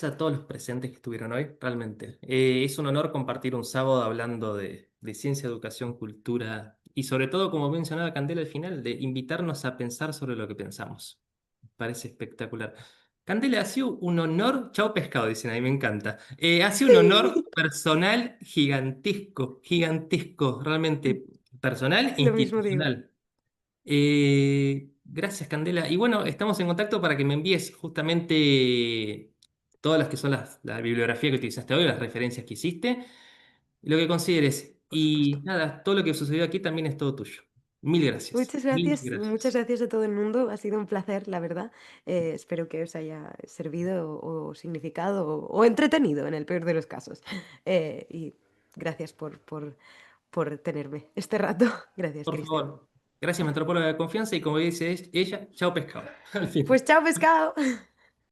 a todos los presentes que estuvieron hoy, realmente. Es un honor compartir un sábado hablando de ciencia, educación, cultura y sobre todo, como mencionaba Candela al final, de invitarnos a pensar sobre lo que pensamos. Parece espectacular. Candela, ha sido un honor, chao pescado, dicen ahí, me encanta. Ha sido un honor personal gigantesco, gigantesco, realmente personal e Lo mismo digo. institucional. Gracias, Candela. Y bueno, estamos en contacto para que me envíes justamente todas las que son la bibliografía que utilizaste hoy, las referencias que hiciste, lo que consideres. Por supuesto. Y nada, todo lo que sucedió aquí también es todo tuyo. Mil gracias. Mil Muchas gracias. gracias a todo el mundo. Ha sido un placer, la verdad. Espero que os haya servido o significado o entretenido en el peor de los casos. Y gracias por tenerme este rato. Gracias, Por Cristian. favor. Gracias, Metrópolo de la Confianza. Y como dice ella, chao pescado. Al fin. Pues chao, pescado.